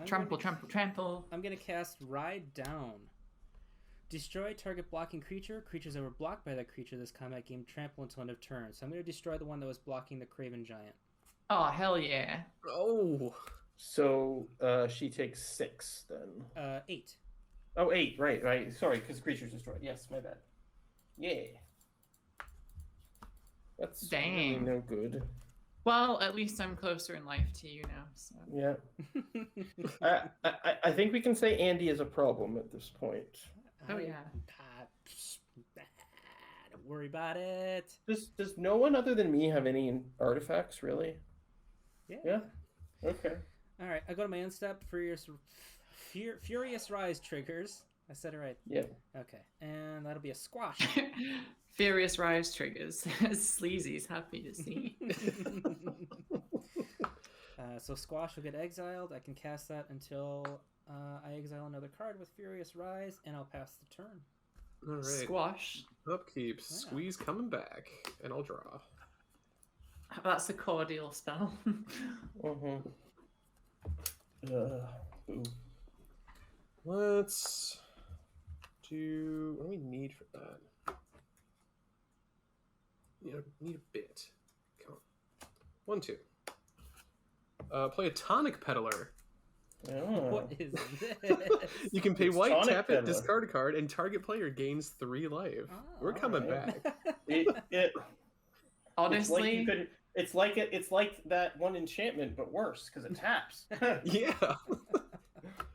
S4: Trample.
S1: I'm gonna cast Ride Down. Destroy target blocking creature. Creatures that were blocked by that creature this combat game trample until end of turn. So I'm gonna destroy the one that was blocking the Craven Giant.
S4: Oh hell yeah!
S2: Oh.
S3: So she takes 6 then.
S1: 8.
S3: Oh, 8. Right. Sorry, because creature's destroyed. Yes, my bad. Yeah. That's really
S4: Dang.
S3: no good.
S4: Well, at least I'm closer in life to you now. So
S3: Yeah. I think we can say Andy is a problem at this point.
S4: Oh, yeah.
S1: Don't worry about it.
S3: Does no one other than me have any artifacts, really?
S1: Yeah.
S3: Okay.
S1: All right. I go to my end step. Furious Rise triggers. I said it right.
S3: Yeah.
S1: Okay. And that'll be a squash.
S4: Furious Rise triggers. Sleazy's happy to see.
S1: So squash will get exiled. I can cast that until I exile another card with Furious Rise, and I'll pass the turn.
S2: All right.
S4: Squash.
S2: Upkeep.
S1: Yeah.
S2: Squeeze coming back. And I'll draw.
S4: That's a cordial spell.
S3: Boo.
S2: Let's do... What do we need for that? Need a bit. Come on. 1, 2. Play a Tonic Peddler.
S3: Oh.
S1: What is this?
S2: You can pay
S3: It's
S2: white,
S3: Tonic
S2: tap it,
S3: Peddler.
S2: discard a card, and target player gains 3 life.
S1: Oh,
S2: We're coming
S1: alright.
S2: back.
S4: Honestly,
S3: It's like that one enchantment, but worse because it taps.
S2: Yeah.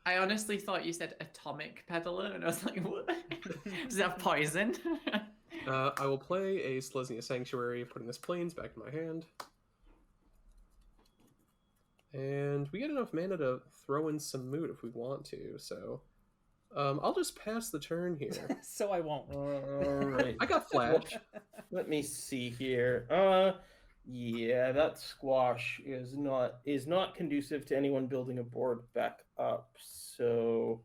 S4: I honestly thought you said atomic peddler, and I was like, what? Does it have poison?
S2: I will play a Selesnya Sanctuary, putting this Plains back in my hand. And we get enough mana to throw in Samut if we want to, so... I'll just pass the turn here.
S1: So I won't.
S3: All right.
S2: I got Flash.
S3: Let me see here. Yeah, that squash is not conducive to anyone building a board back up. So,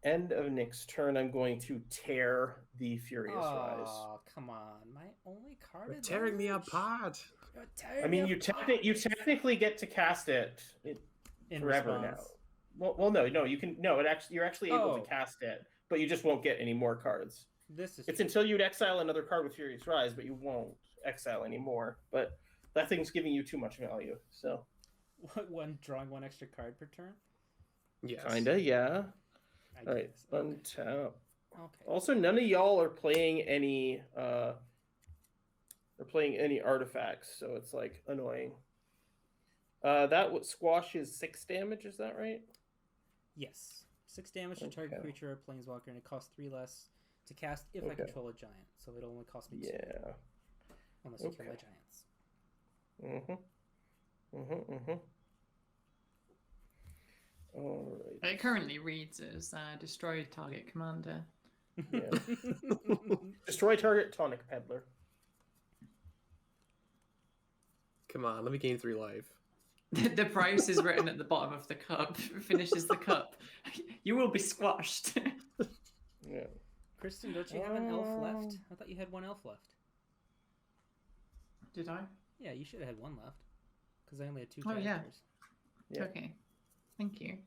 S3: end of next turn, I'm going to tear the Furious Rise.
S1: Oh, come on. My only card
S2: You're
S1: is
S2: tearing me
S1: orange.
S2: apart.
S1: You're tearing
S3: I mean,
S1: me
S3: you
S1: apart.
S3: technically get to cast it
S1: In
S3: forever
S1: response.
S3: now. Well, no, you can you're actually able
S1: Oh.
S3: to cast it, but you just won't get any more cards.
S1: This is
S3: It's until you'd exile another card with Furious Rise, but you won't exile anymore. But that thing's giving you too much value. So
S1: drawing 1 extra card per turn.
S2: Yes.
S3: Kinda, yeah.
S1: I
S3: All right,
S1: guess.
S3: untap.
S1: Okay.
S3: Also, none of y'all are playing any. They're playing any artifacts, so it's like annoying. That what squashes 6 damage. Is that right?
S1: Yes. 6 damage to target
S3: Okay.
S1: creature or planeswalker, and it costs 3 less to cast if I
S3: Okay.
S1: control a giant. So it only costs me 2.
S3: Yeah.
S1: Unless you kill
S3: Okay.
S1: my giants.
S3: All right.
S4: It currently reads as destroy target commander.
S3: Yeah. Destroy target tonic peddler.
S2: Come on, let me gain 3 life.
S4: The price is written at the bottom of the cup. Finishes the cup. You will be squashed.
S3: Yeah.
S1: Kristen, don't you have an elf left? I thought you had 1 elf left.
S4: Did I?
S1: Yeah, you should have had 1 left. Because I only had 2
S4: Oh, yeah.
S1: characters.
S3: Yeah.
S4: Okay. Thank you.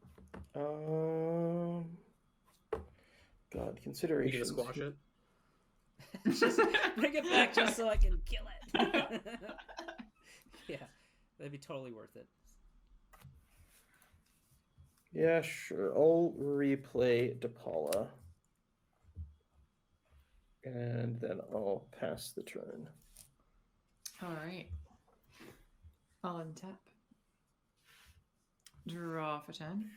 S3: God,
S2: You
S3: consideration.
S2: gonna squash it?
S1: Just bring it back just so I can kill it. Yeah, that'd be totally worth it.
S3: Yeah, sure. I'll replay Depala. And then I'll pass the turn.
S4: All right. I'll untap. Draw for 10.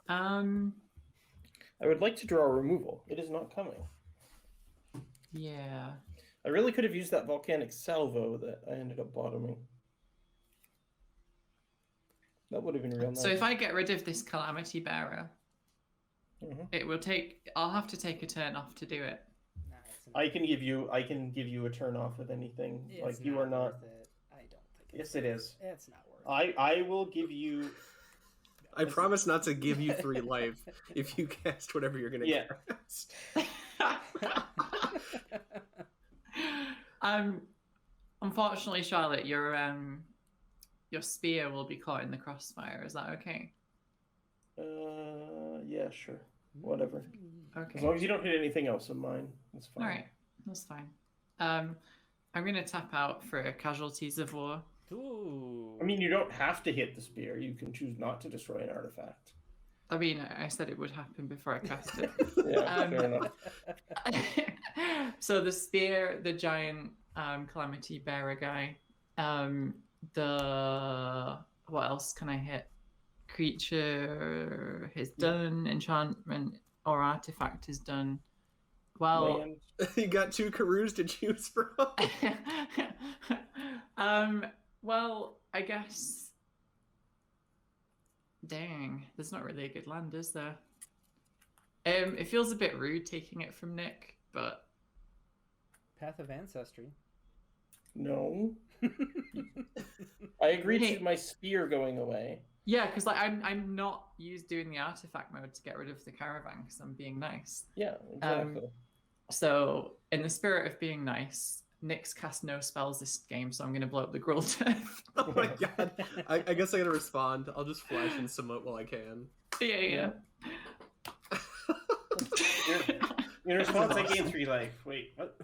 S3: I would like to draw a removal. It is not coming.
S4: Yeah.
S3: I really could have used that volcanic salvo that I ended up bottoming. That would have been real nice.
S4: So if I get rid of this Calamity Bearer, it will take. I'll have to take a turn off to do it.
S1: Nah, it's
S3: I can give you a turn off with anything.
S1: it's
S3: Like you are not.
S1: worth it. I don't think.
S3: Yes, it is.
S1: It's not worth it.
S3: I will give you.
S2: I promise not to give you 3 life if you cast whatever you're gonna
S3: Yeah.
S2: cast.
S4: Unfortunately, Charlotte, your spear will be caught in the crossfire. Is that okay?
S3: Yeah, sure. Whatever.
S4: Okay.
S3: As long as you don't hit anything else of mine, that's fine.
S4: All right, that's fine. I'm gonna tap out for Casualties of War.
S1: Ooh.
S3: I mean, you don't have to hit the spear. You can choose not to destroy an artifact.
S4: I mean, I said it would happen before I cast it.
S3: Yeah, fair enough.
S4: So the spear, the giant Calamity Bearer guy. The what else can I hit? Creature is done. Enchantment or artifact is done. Well,
S3: Land.
S2: You got 2 Karoos to choose from.
S4: well, I guess. Dang, there's not really a good land, is there? It feels a bit rude taking it from Nick, but
S1: Path of Ancestry.
S3: No. I agree to my spear going away.
S4: yeah, because like I'm not used doing the artifact mode to get rid of the caravan because I'm being nice.
S3: Yeah, exactly.
S4: So in the spirit of being nice, Nick's cast no spells this game, so I'm going to blow up the Gruul Turf.
S2: Oh my god. I guess I gotta respond. I'll just flash in Samut while I can.
S4: yeah.
S3: In response, I gain 3 life. Wait, what?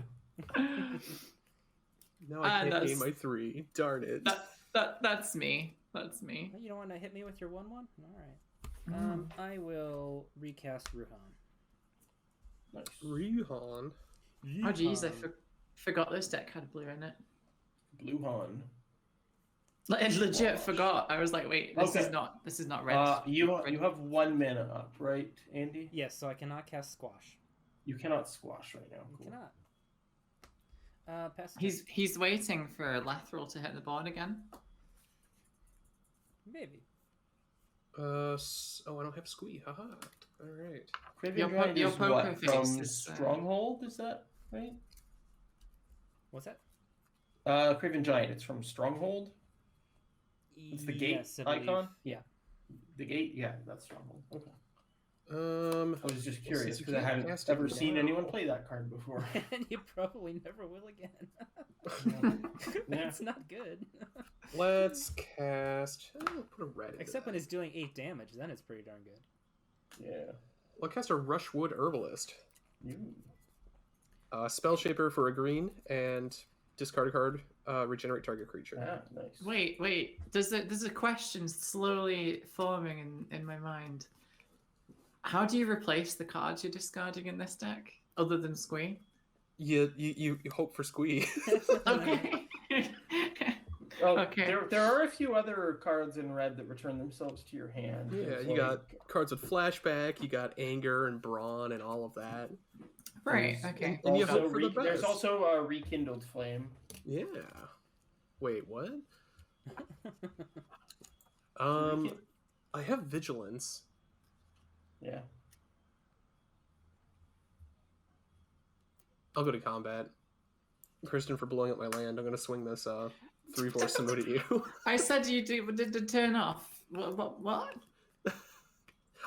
S2: No, I can't gain
S4: that's-
S2: my 3. Darn it.
S4: That's me. That's me.
S1: You don't want to hit me with your 1/1? Alright. I will recast Ruhan.
S3: Nice.
S2: Ruhan.
S4: Oh jeez, I forgot this deck had blue in it.
S3: Bluhan.
S4: Like, I legit forgot. I was like, wait, this
S3: Okay.
S4: is not red.
S3: You have 1 mana up, right, Andy?
S1: Yes, so I cannot cast Squash.
S3: You cannot squash right now.
S1: You
S3: Cool.
S1: cannot. Pass.
S4: He's waiting for Lathril to hit the board again.
S1: Maybe.
S2: Oh, I don't have Squee. Haha. Alright.
S3: Craven
S4: Your
S3: Giant is
S4: poker
S3: what?
S4: face
S3: From
S4: is,
S3: Stronghold, is that right?
S1: What's that?
S3: Craven Giant, it's from Stronghold? It's the gate
S1: Yes, I believe.
S3: icon?
S1: Yeah.
S3: The gate? Yeah, that's Stronghold. Okay. I was just
S2: Well,
S3: curious
S2: since you
S3: because I
S2: can't
S3: hadn't
S2: cast it
S3: ever seen
S2: now-
S3: anyone play that card before.
S1: And you probably never will again.
S3: Yeah.
S1: It's not good.
S2: Let's cast. I'll put a red into
S1: Except when
S2: that.
S1: it's doing 8 damage, then it's pretty darn good.
S3: Yeah.
S2: I'll cast a Rushwood Herbalist.
S3: Ooh.
S2: Spell Shaper for a green, and discard a card Regenerate target creature.
S3: Ah, nice.
S4: Wait. There's a question slowly forming in my mind. How do you replace the cards you're discarding in this deck, other than Squee?
S2: You hope for Squee.
S4: Okay.
S3: Oh,
S4: Okay.
S3: there are a few other cards in red that return themselves to your hand.
S2: Yeah,
S3: There's
S2: you got cards with flashback, you got anger and brawn and all of that.
S4: Right. Okay.
S2: And you
S3: also
S2: hope for the best.
S3: there's also a rekindled flame.
S2: Yeah. Wait, what?
S3: Reki-
S2: I have vigilance.
S3: Yeah.
S2: I'll go to combat. Kristen, for blowing up my land, I'm gonna swing this 3/4 Samut at you.
S4: I said you did the turn off. What?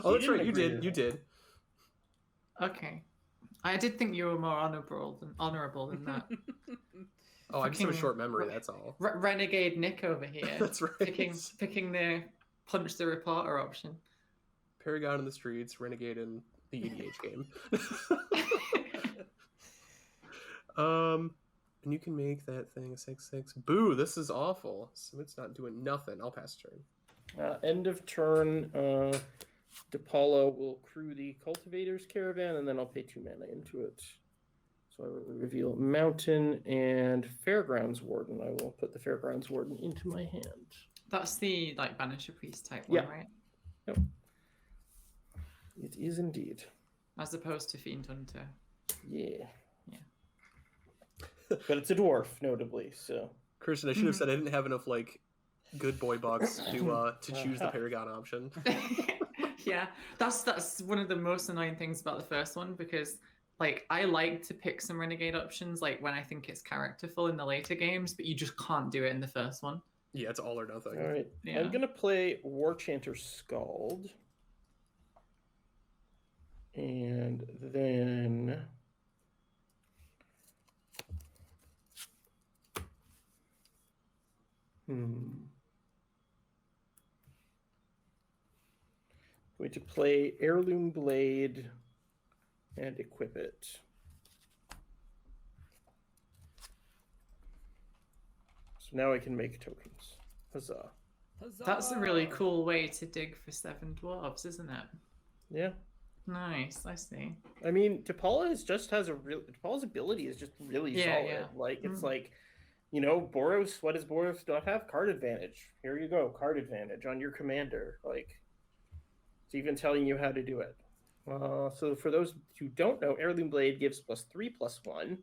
S2: Oh, that's right.
S3: didn't
S2: You
S3: agree
S2: did.
S3: to
S2: You
S3: that.
S2: did.
S4: Okay. I did think you were more honorable than that.
S2: Oh, I just have a
S4: Fucking-
S2: short memory. That's all.
S4: Renegade Nick over here.
S2: That's right.
S4: Picking the punch the reporter option.
S2: Paragon in the streets, renegade in the EDH game. And you can make that thing a 6/6. Boo! This is awful. Samut's not doing nothing. I'll pass turn.
S3: End of turn. Depala will crew the Cultivator's Caravan, and then I'll pay 2 mana into it. So I will reveal Mountain and Fairgrounds Warden. I will put the Fairgrounds Warden into my hand.
S4: That's the like Banisher Priest type one,
S3: Yeah.
S4: right?
S3: Yep. It is indeed.
S4: As opposed to Fiend Hunter.
S3: Yeah.
S4: Yeah.
S3: But it's a dwarf, notably, so.
S2: Kristen, I should have said I didn't have enough like good boy bucks to choose the Paragon option.
S4: Yeah, that's one of the most annoying things about the first one, because like I like to pick some renegade options like when I think it's characterful in the later games, but you just can't do it in the first one.
S2: Yeah, it's all or nothing.
S3: All right.
S4: Yeah.
S3: I'm going to play War Chanter Scald. And then... Going to play Heirloom Blade and equip it. So now I can make tokens. Huzzah.
S4: That's a really cool way to dig for 7 dwarves, isn't it?
S3: Yeah.
S4: Nice, I see.
S3: I mean, Depala's ability is just really
S4: Yeah,
S3: solid.
S4: yeah.
S3: Like, it's like, you know, Boros, what does Boros not have? Card advantage. Here you go, card advantage on your commander. Like, it's even telling you how to do it. So for those who don't know, Heirloom Blade gives +3/+1.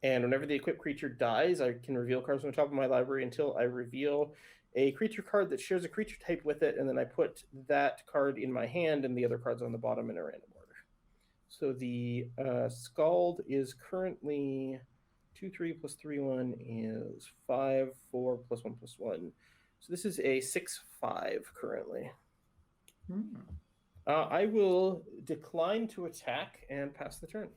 S3: And whenever the equipped creature dies, I can reveal cards from the top of my library until I reveal a creature card that shares a creature type with it, and then I put that card in my hand and the other cards on the bottom in a random order. So the Scald is currently 2/3 + 3/1 is 5/4 +1/1. So this is a 6/5 currently. I will decline to attack and pass the turn.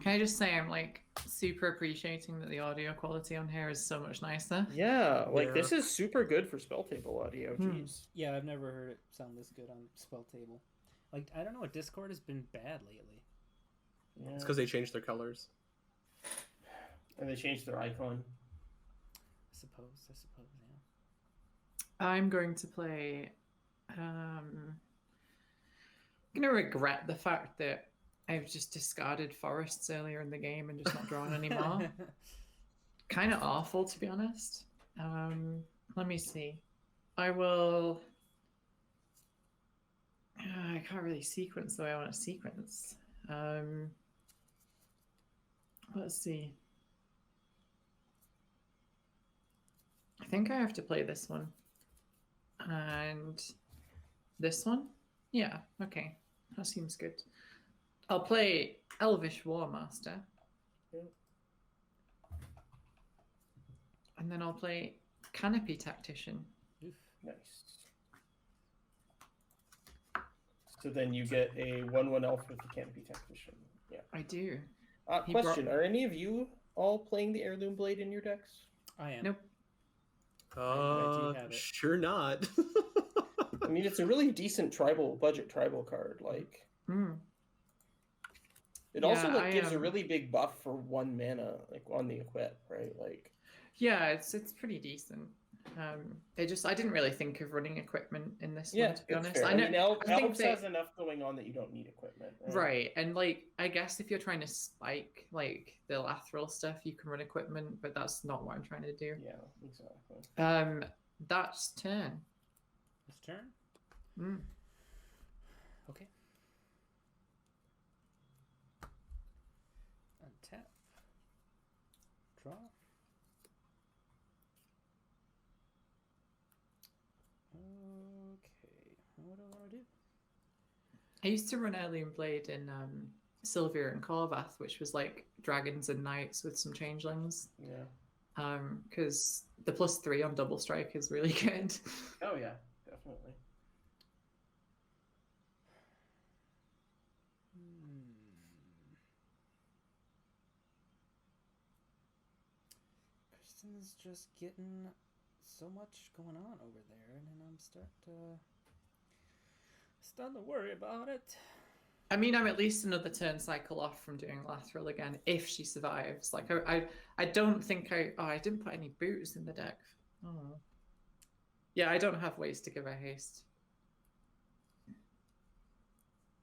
S4: Can I just say I'm like super appreciating that the audio quality on here is so much nicer.
S3: Yeah, like
S2: Yeah.
S3: this is super good for spell table audio. Jeez.
S1: Yeah, I've never heard it sound this good on Spell Table. Like, I don't know, Discord has been bad lately.
S3: Yeah.
S2: It's because they changed their colors.
S3: And they changed their icon.
S1: I suppose, yeah.
S4: I'm going to play. I'm gonna regret the fact that I've just discarded forests earlier in the game and just not drawn anymore. Kind of awful, to be honest. Let me see. I will. I can't really sequence the way I want to sequence. Let's see. I think I have to play this one. And this one? Yeah, okay. That seems good. I'll play Elvish War Master.
S3: Yeah.
S4: And then I'll play Canopy Tactician.
S3: Nice. So then you get a 1/1 elf with the Canopy Tactician. Yeah.
S4: I do. He
S3: Question: are any of you all playing the Heirloom Blade in your decks?
S1: I am.
S4: Nope.
S1: I do have it.
S2: Sure not.
S3: I mean, it's a really decent budget tribal card. Like, It also
S4: Yeah,
S3: like gives a really big buff for 1 mana, like on the equip, right? Like,
S4: yeah, it's pretty decent. I didn't really think of running equipment in this
S3: yeah,
S4: one, to be
S3: that's
S4: honest.
S3: fair.
S4: I know,
S3: mean,
S4: I think
S3: Elves has enough going on that you don't need equipment, right?
S4: right, and like I guess if you're trying to spike like the Lathril stuff, you can run equipment, but that's not what I'm trying to do.
S3: Yeah, exactly.
S4: That's turn.
S1: It's turn.
S4: Mm.
S1: Okay. Untap. Draw. Okay. What do I want to do?
S4: I used to run Alien Blade in Sylvia and Corvath, which was like dragons and knights with some changelings.
S3: Yeah.
S4: Because the +3 on double strike is really good.
S3: Oh yeah, definitely.
S1: Kristen's just getting so much going on over there, and then I'm starting to worry about it.
S4: I mean, I'm at least another turn cycle off from doing Lathril again if she survives. Like I don't think I didn't put any boots in the deck. Oh. Yeah, I don't have ways to give her haste.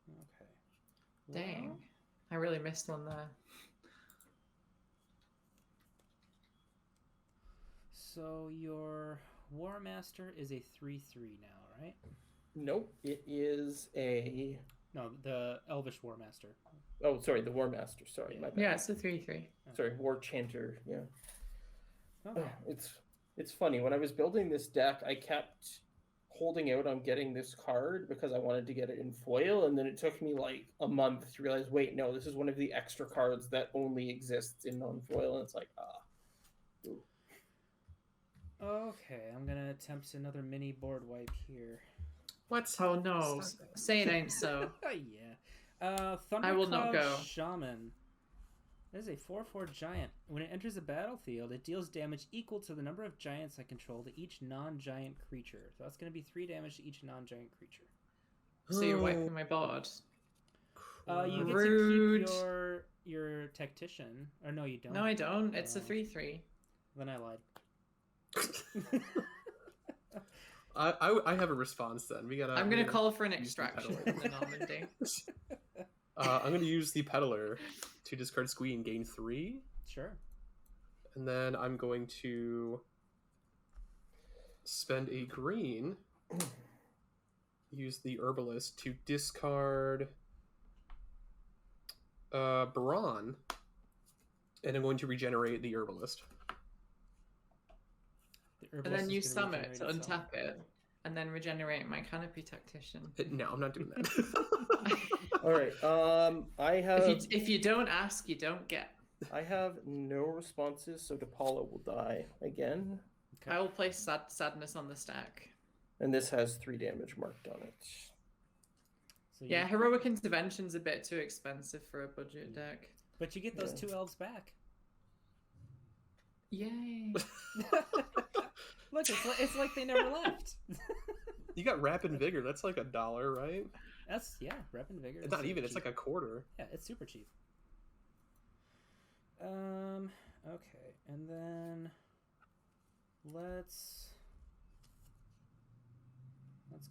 S1: Okay.
S4: Dang.
S1: Well,
S4: I really missed one there.
S1: so your War Master is a 3/3 now, right?
S3: Nope, it is a.
S1: No, the Elvish War Master.
S3: Oh, sorry, the War Master. Sorry, my bad.
S4: Yeah, it's a 3/3.
S3: Sorry, War Chanter. Yeah.
S1: Okay.
S3: It's funny. When I was building this deck, I kept holding out on getting this card because I wanted to get it in foil, and then it took me like a month to realize, wait, no, this is one of the extra cards that only exists in non-foil, and it's like, Ooh.
S1: Okay, I'm gonna attempt another mini board wipe here.
S4: What? Oh no! Say it ain't so.
S1: Yeah. Thundercloud
S4: I will not go.
S1: Shaman. That is a 4/4 giant. When it enters the battlefield, it deals damage equal to the number of giants I control to each non-giant creature. So that's going to be 3 damage to each non-giant creature.
S4: So you're wiping my board.
S1: You get
S4: Rude.
S1: to keep your tactician. Or no, you don't.
S4: No, I don't. It's a 3/3.
S1: Then I lied.
S2: I have a response then.
S4: I'm gonna call for an extraction in the Normandy.
S2: I'm gonna use the Peddler to discard Squee and gain 3.
S1: Sure.
S2: And then I'm going to spend a green, use the Herbalist to discard Baron, and I'm going to regenerate the Herbalist.
S4: And then use Samut to untap it, and then regenerate my Canopy Tactician.
S2: No, I'm not doing that.
S3: All right. I have.
S4: If you don't ask, you don't get.
S3: I have no responses, so Depala will die again.
S1: Okay.
S4: I will place Sadness on the stack.
S3: And this has 3 damage marked on it.
S1: So
S4: Yeah, Heroic Intervention's a bit too expensive for a budget deck.
S1: But you get those 2 elves back.
S4: Yay!
S1: Look, it's like they never left.
S2: You got Rapid Vigor. That's like $1, right?
S1: That's Rapid Vigor.
S2: It's not even. It's like a quarter.
S1: Yeah, it's super cheap. Okay, and then let's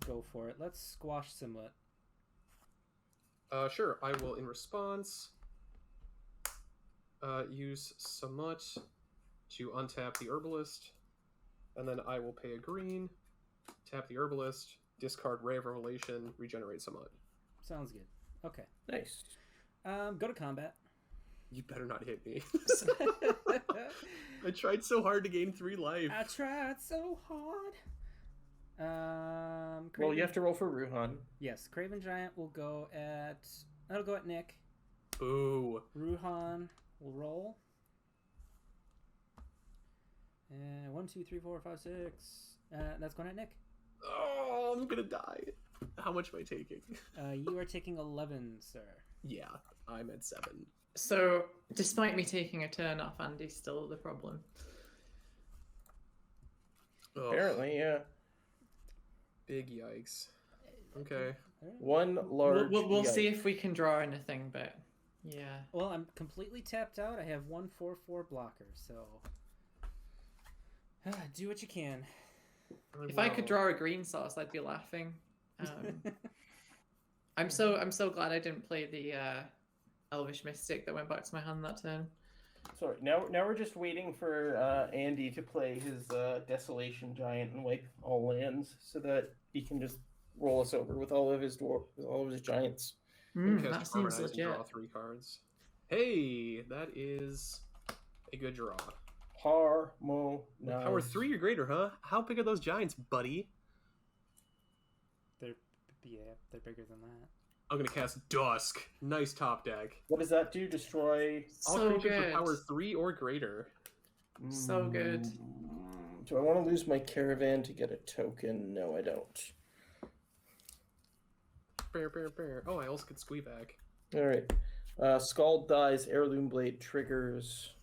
S1: go for it. Let's squash Samut.
S2: Sure. I will, in response, use Samut to untap the Herbalist, and then I will pay a green, tap the Herbalist, discard Ray of Revelation, regenerate Samut.
S1: Sounds good. Okay.
S3: Nice.
S1: Go to combat.
S2: You better not hit me. I tried so hard to gain 3 life.
S1: I tried so hard.
S3: Well, you have to roll for Ruhan.
S1: Yes, Craven Giant will go at. That'll go at Nick.
S2: Boo.
S1: Ruhan will roll. And 1, 2, 3, 4, 5, 6. That's going at Nick.
S2: Oh, I'm gonna die. How much am I taking?
S1: You are taking 11, sir.
S2: Yeah, I'm at 7.
S4: So, despite me taking a turn off, Andy's still the problem.
S2: Oh,
S3: Apparently, yeah.
S2: big yikes. Okay.
S3: One large.
S4: We'll
S3: yikes.
S4: see if we can draw anything, but Yeah.
S1: Well, I'm completely tapped out. I have 1/4/4 blocker, so do what you can.
S4: If I could draw a green sauce, I'd be laughing. I'm so glad I didn't play the Elvish Mystic that went back to my hand that turn.
S3: Sorry, now we're just waiting for Andy to play his Desolation Giant and wipe all lands so that he can just roll us over with all of his giants.
S4: That seems
S2: Harmonize and
S4: legit.
S2: draw 3 cards. Hey, that is a good draw.
S3: Harmonize.
S2: Power 3 or greater, huh? How big are those giants, buddy?
S1: They're bigger than that.
S2: I'm gonna cast Dusk. Nice top deck.
S3: What does that do? Destroy
S2: All
S4: So
S2: creatures with
S4: good.
S2: power 3 or greater.
S4: So good.
S3: Do I want to lose my caravan to get a token? No, I don't.
S2: Bear. Oh, I also get Squeeback.
S3: All right. Scald dies. Heirloom blade triggers.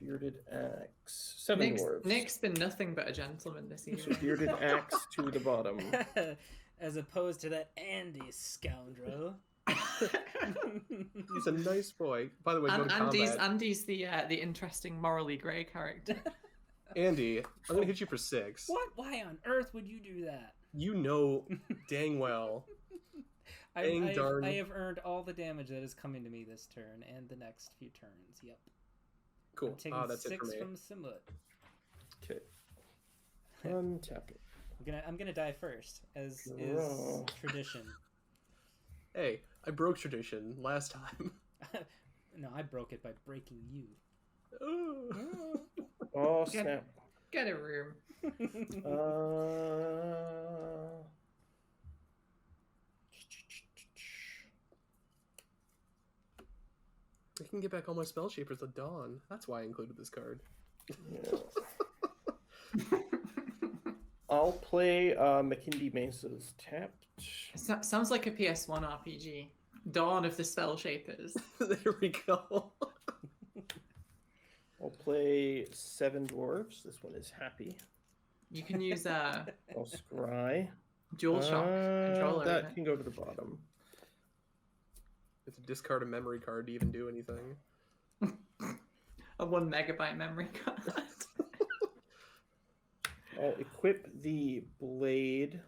S3: Bearded axe. 7 dwarves.
S4: Nick's been nothing but a gentleman this
S3: So
S4: evening.
S3: bearded axe to the bottom.
S1: As opposed to that Andy scoundrel.
S2: He's a nice boy. By the way, go to combat.
S4: Andy's the interesting morally grey character.
S2: Andy, I'm gonna hit you for 6.
S1: What? Why on earth would you do that?
S2: You know dang well.
S1: I
S2: darn.
S1: have earned all the damage that is coming to me this turn and the next few turns. Yep.
S2: Cool.
S1: I'm taking
S2: That's it for
S1: 6
S2: me.
S1: from Samut.
S3: Okay. Untap it.
S1: I'm gonna die first, as is
S3: Draw.
S1: tradition.
S2: Hey, I broke tradition last time.
S1: No, I broke it by breaking you.
S3: Oh, snap.
S4: Get a room.
S2: I can get back all my spell shapers at dawn. That's why I included this card.
S3: Yeah. I'll play McKinley Mesa's tapped.
S4: Sounds like a PS1 RPG. Dawn of the Spell Shapers.
S2: There we go.
S3: I'll play 7 dwarves. This one is happy.
S4: You can use
S3: I'll scry.
S4: Dual Shock controller.
S3: That
S4: isn't it?
S3: can go to the bottom.
S2: It's a discard a memory card to even do anything.
S4: A 1 megabyte memory card.
S3: I'll equip the blade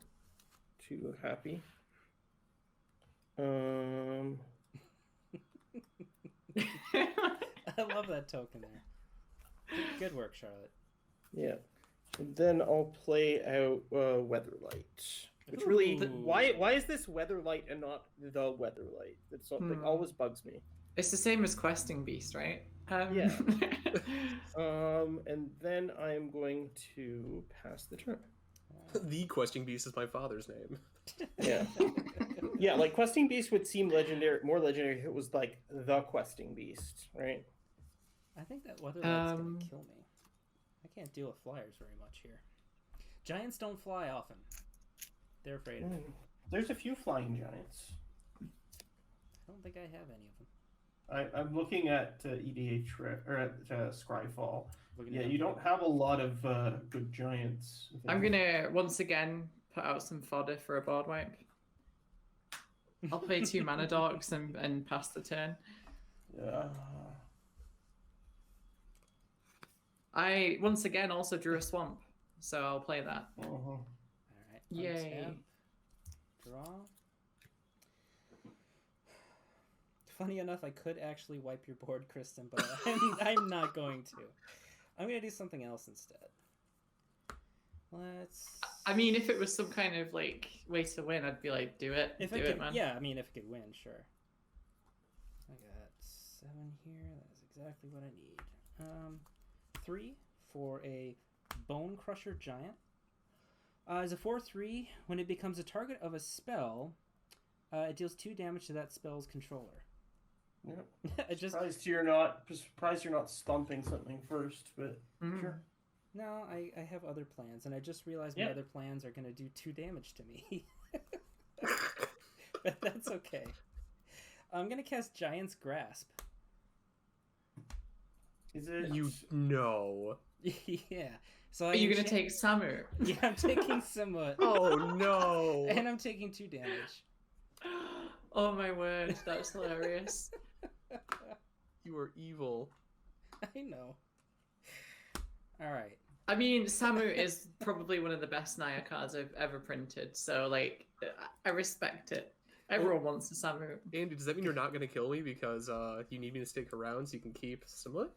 S3: to happy.
S1: I love that token there. Good work, Charlotte.
S3: Yeah. And then I'll play out Weatherlight. Which really,
S1: Ooh.
S3: why is this Weatherlight and not the Weatherlight? It's something always bugs me.
S4: It's the same as Questing Beast, right?
S3: Yeah. And then I'm going to pass the turn.
S2: The Questing Beast is my father's name.
S3: Yeah. Yeah, like Questing Beast would seem more legendary if it was like the Questing Beast, right?
S1: I think that Weatherlight's gonna kill me. I can't deal with flyers very much here. Giants don't fly often. They're afraid of it.
S3: There's a few flying giants.
S1: I don't think I have any of them.
S3: I'm looking at EDH or at Scryfall.
S1: Looking
S3: Yeah,
S1: at
S3: you don't have a lot of good giants.
S4: I'm gonna once again put out some fodder for a board wipe. I'll play 2 mana dogs and pass the turn.
S3: Yeah.
S4: I once again also drew a swamp, so I'll play that.
S1: All right.
S4: Yay.
S1: Untap. Draw. Funny enough, I could actually wipe your board, Kristen, but I'm not going to. I'm going to do something else instead. Let's...
S4: I mean, if it was some kind of like way to win, I'd be like, do it,
S1: If
S4: do
S1: I
S4: it,
S1: could,
S4: man.
S1: yeah, I mean, if I could win, sure. I got 7 here. That is exactly what I need. 3 for a Bone Crusher Giant. As a 4/3, when it becomes a target of a spell, it deals 2 damage to that spell's controller.
S3: Yeah.
S1: I just
S3: Surprised you're not stomping something first, but sure.
S1: No, I have other plans, and I just realized my
S3: Yeah.
S1: other plans are going to do 2 damage to me. But that's okay. I'm going to cast Giant's Grasp.
S3: Is it
S2: You know.
S1: Yeah. So
S4: Are you gonna take Samut?
S1: Yeah, I'm taking Samut.
S2: Oh no.
S1: And I'm taking 2 damage.
S4: Oh my word, that's hilarious.
S2: You are evil.
S1: I know. All right.
S4: I mean, Samut is probably one of the best Naya cards I've ever printed, so like, I respect it. Everyone wants a Samut.
S2: Andy, does that mean you're not going to kill me because you need me to stick around so you can keep Samut?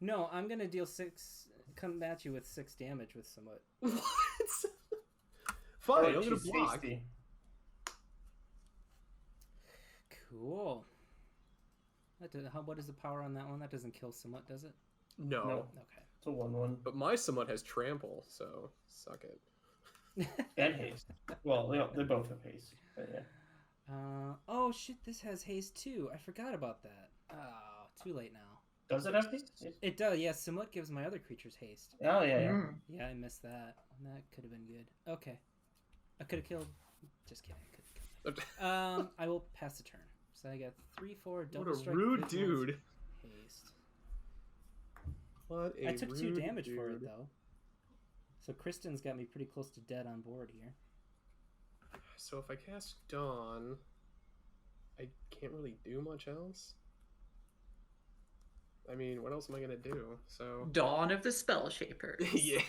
S1: No, I'm gonna deal 6. Come at you with 6 damage with Samut.
S2: What? Fine,
S3: Oh,
S2: I'm going to
S3: she's
S2: block.
S3: hasty.
S1: Cool. What is the power on that one? That doesn't kill Samut, does it?
S2: No.
S3: No.
S1: Okay.
S3: It's a 1/1.
S2: But my Samut has trample, so suck it.
S3: And haste. Well, they both have haste. But yeah.
S1: Oh shit, this has haste too. I forgot about that. Oh, too late now.
S3: Does it have haste?
S1: It does, yeah. Samut gives my other creatures haste.
S3: Oh, yeah.
S4: Mm.
S1: Yeah, I missed that. That could have been good. Okay. I could have killed... Just kidding. I could have killed. I will pass the turn. So I got 3/4 double
S2: What a
S1: strike.
S2: rude
S1: visuals,
S2: dude.
S1: Haste.
S2: What a
S1: I took 2
S2: rude
S1: damage for it
S2: dude.
S1: though. So Kristen's got me pretty close to dead on board here.
S2: So if I cast Dawn, I can't really do much else. I mean, what else am I gonna do? So
S4: Dawn of the Spell Shapers.
S2: yeah.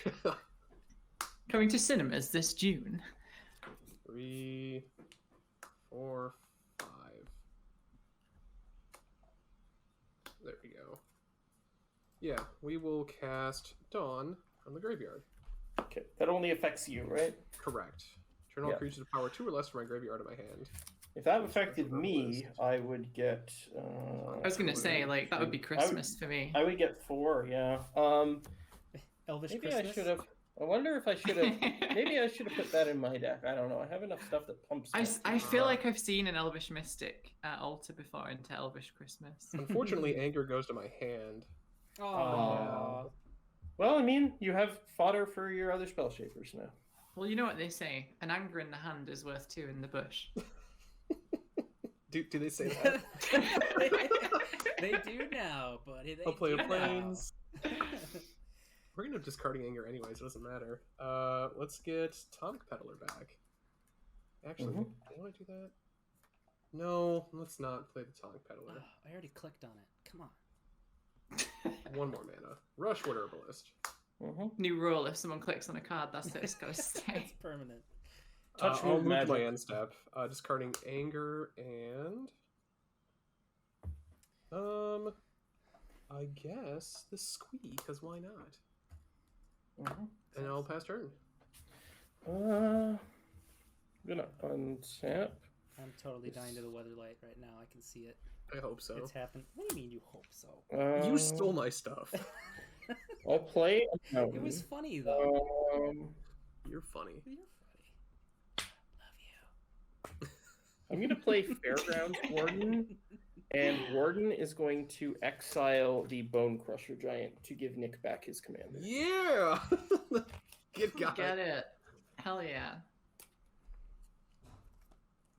S4: Coming to cinemas this June.
S2: 3, 4, 5. There we go. Yeah, we will cast Dawn from the graveyard.
S3: Okay. That only affects you, right?
S2: Correct. Turn all
S3: Yeah.
S2: creatures of power 2 or less from my graveyard to my hand.
S3: If that affected me, I would get.
S4: I was gonna say, like, that would be Christmas for me.
S3: I would get 4. Yeah.
S1: Elvish
S3: Maybe
S1: Christmas?
S3: I should have. I wonder if I should have. Maybe I should have put that in my deck. I don't know. I have enough stuff that pumps.
S4: I feel like I've seen an Elvish Mystic alter before into Elvish Christmas.
S2: Unfortunately, anger goes to my hand.
S1: Aww.
S3: Well, I mean, you have fodder for your other spell shapers now.
S4: Well, you know what they say: an anger in the hand is worth 2 in the bush.
S2: Do they say that?
S1: They do now, buddy. They
S2: I'll play
S1: do
S2: a planes.
S1: now.
S2: We're gonna end up discarding anger anyway, so it doesn't matter. Let's get Tonic Peddler back. Actually, do I want to do that? No, let's not play the Tonic Peddler.
S1: Oh, I already clicked on it. Come on.
S2: 1 more mana. Rushwood Herbalist.
S4: New rule: if someone clicks on a card, that's it. It's gotta
S1: It's
S4: stay.
S1: permanent.
S3: Touch
S2: I'll
S3: move
S2: move
S3: magic.
S2: my end step. Discarding anger and I guess the Squee, because why not? And I'll pass turn.
S3: I'm gonna untap.
S1: I'm totally dying to the Weatherlight right now. I can see it.
S2: I hope so.
S1: It's happened. What do you mean you hope so?
S2: You stole my stuff.
S3: I'll play.
S1: It was funny though.
S2: You're funny.
S1: You're funny. Love you.
S3: I'm gonna play Fairgrounds Warden, and Warden is going to exile the Bone Crusher Giant to give Nick back his commander.
S2: Yeah! Got
S4: Get it? Hell yeah!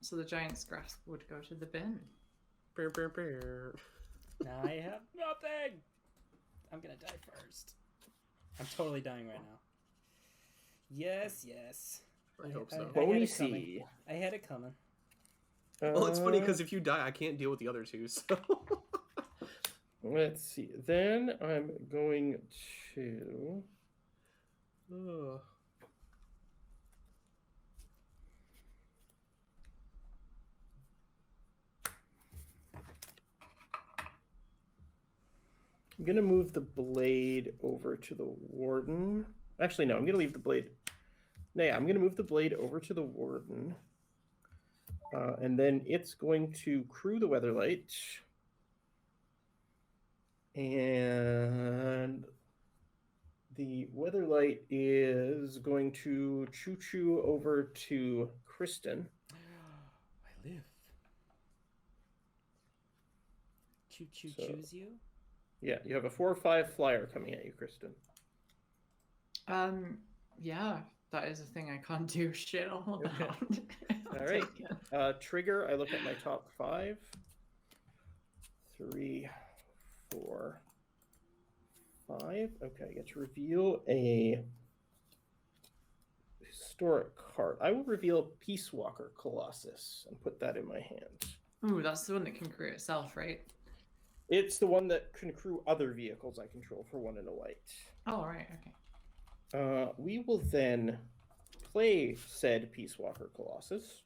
S4: So the Giant's Grasp would go to the bin.
S2: Bear, bear, bear.
S1: Now I have nothing. I'm gonna die first. I'm totally dying right now. Yes.
S2: I hope so.
S1: I had
S3: Bony
S1: it coming.
S3: Sea.
S1: I had it coming.
S2: Well, it's funny because if you die, I can't deal with the other 2, so...
S3: Let's see. Then I'm going to.
S2: Ugh.
S3: I'm gonna move the blade over to the Warden. Actually, no. I'm gonna leave the blade. No, yeah, I'm gonna move the blade over to the Warden. And then it's going to crew the Weatherlight. And the Weatherlight is going to choo-choo over to Kristen.
S1: I live. Choo-choo
S3: So-
S1: choose you?
S3: Yeah, you have a 4/5 flyer coming at you, Kristen.
S4: Yeah, that is a thing I can't do shit all
S3: Okay.
S4: about. I'll
S3: All right.
S4: take it.
S3: Trigger, I look at my top 5. 3, 4, 5. Okay, I get to reveal a Historic card. I will reveal Peace Walker Colossus and put that in my hand.
S4: Ooh, that's the one that can create itself, right?
S3: It's the one that can crew other vehicles I control for 1 and a white.
S4: Oh, right, okay.
S3: We will then play said Peace Walker Colossus.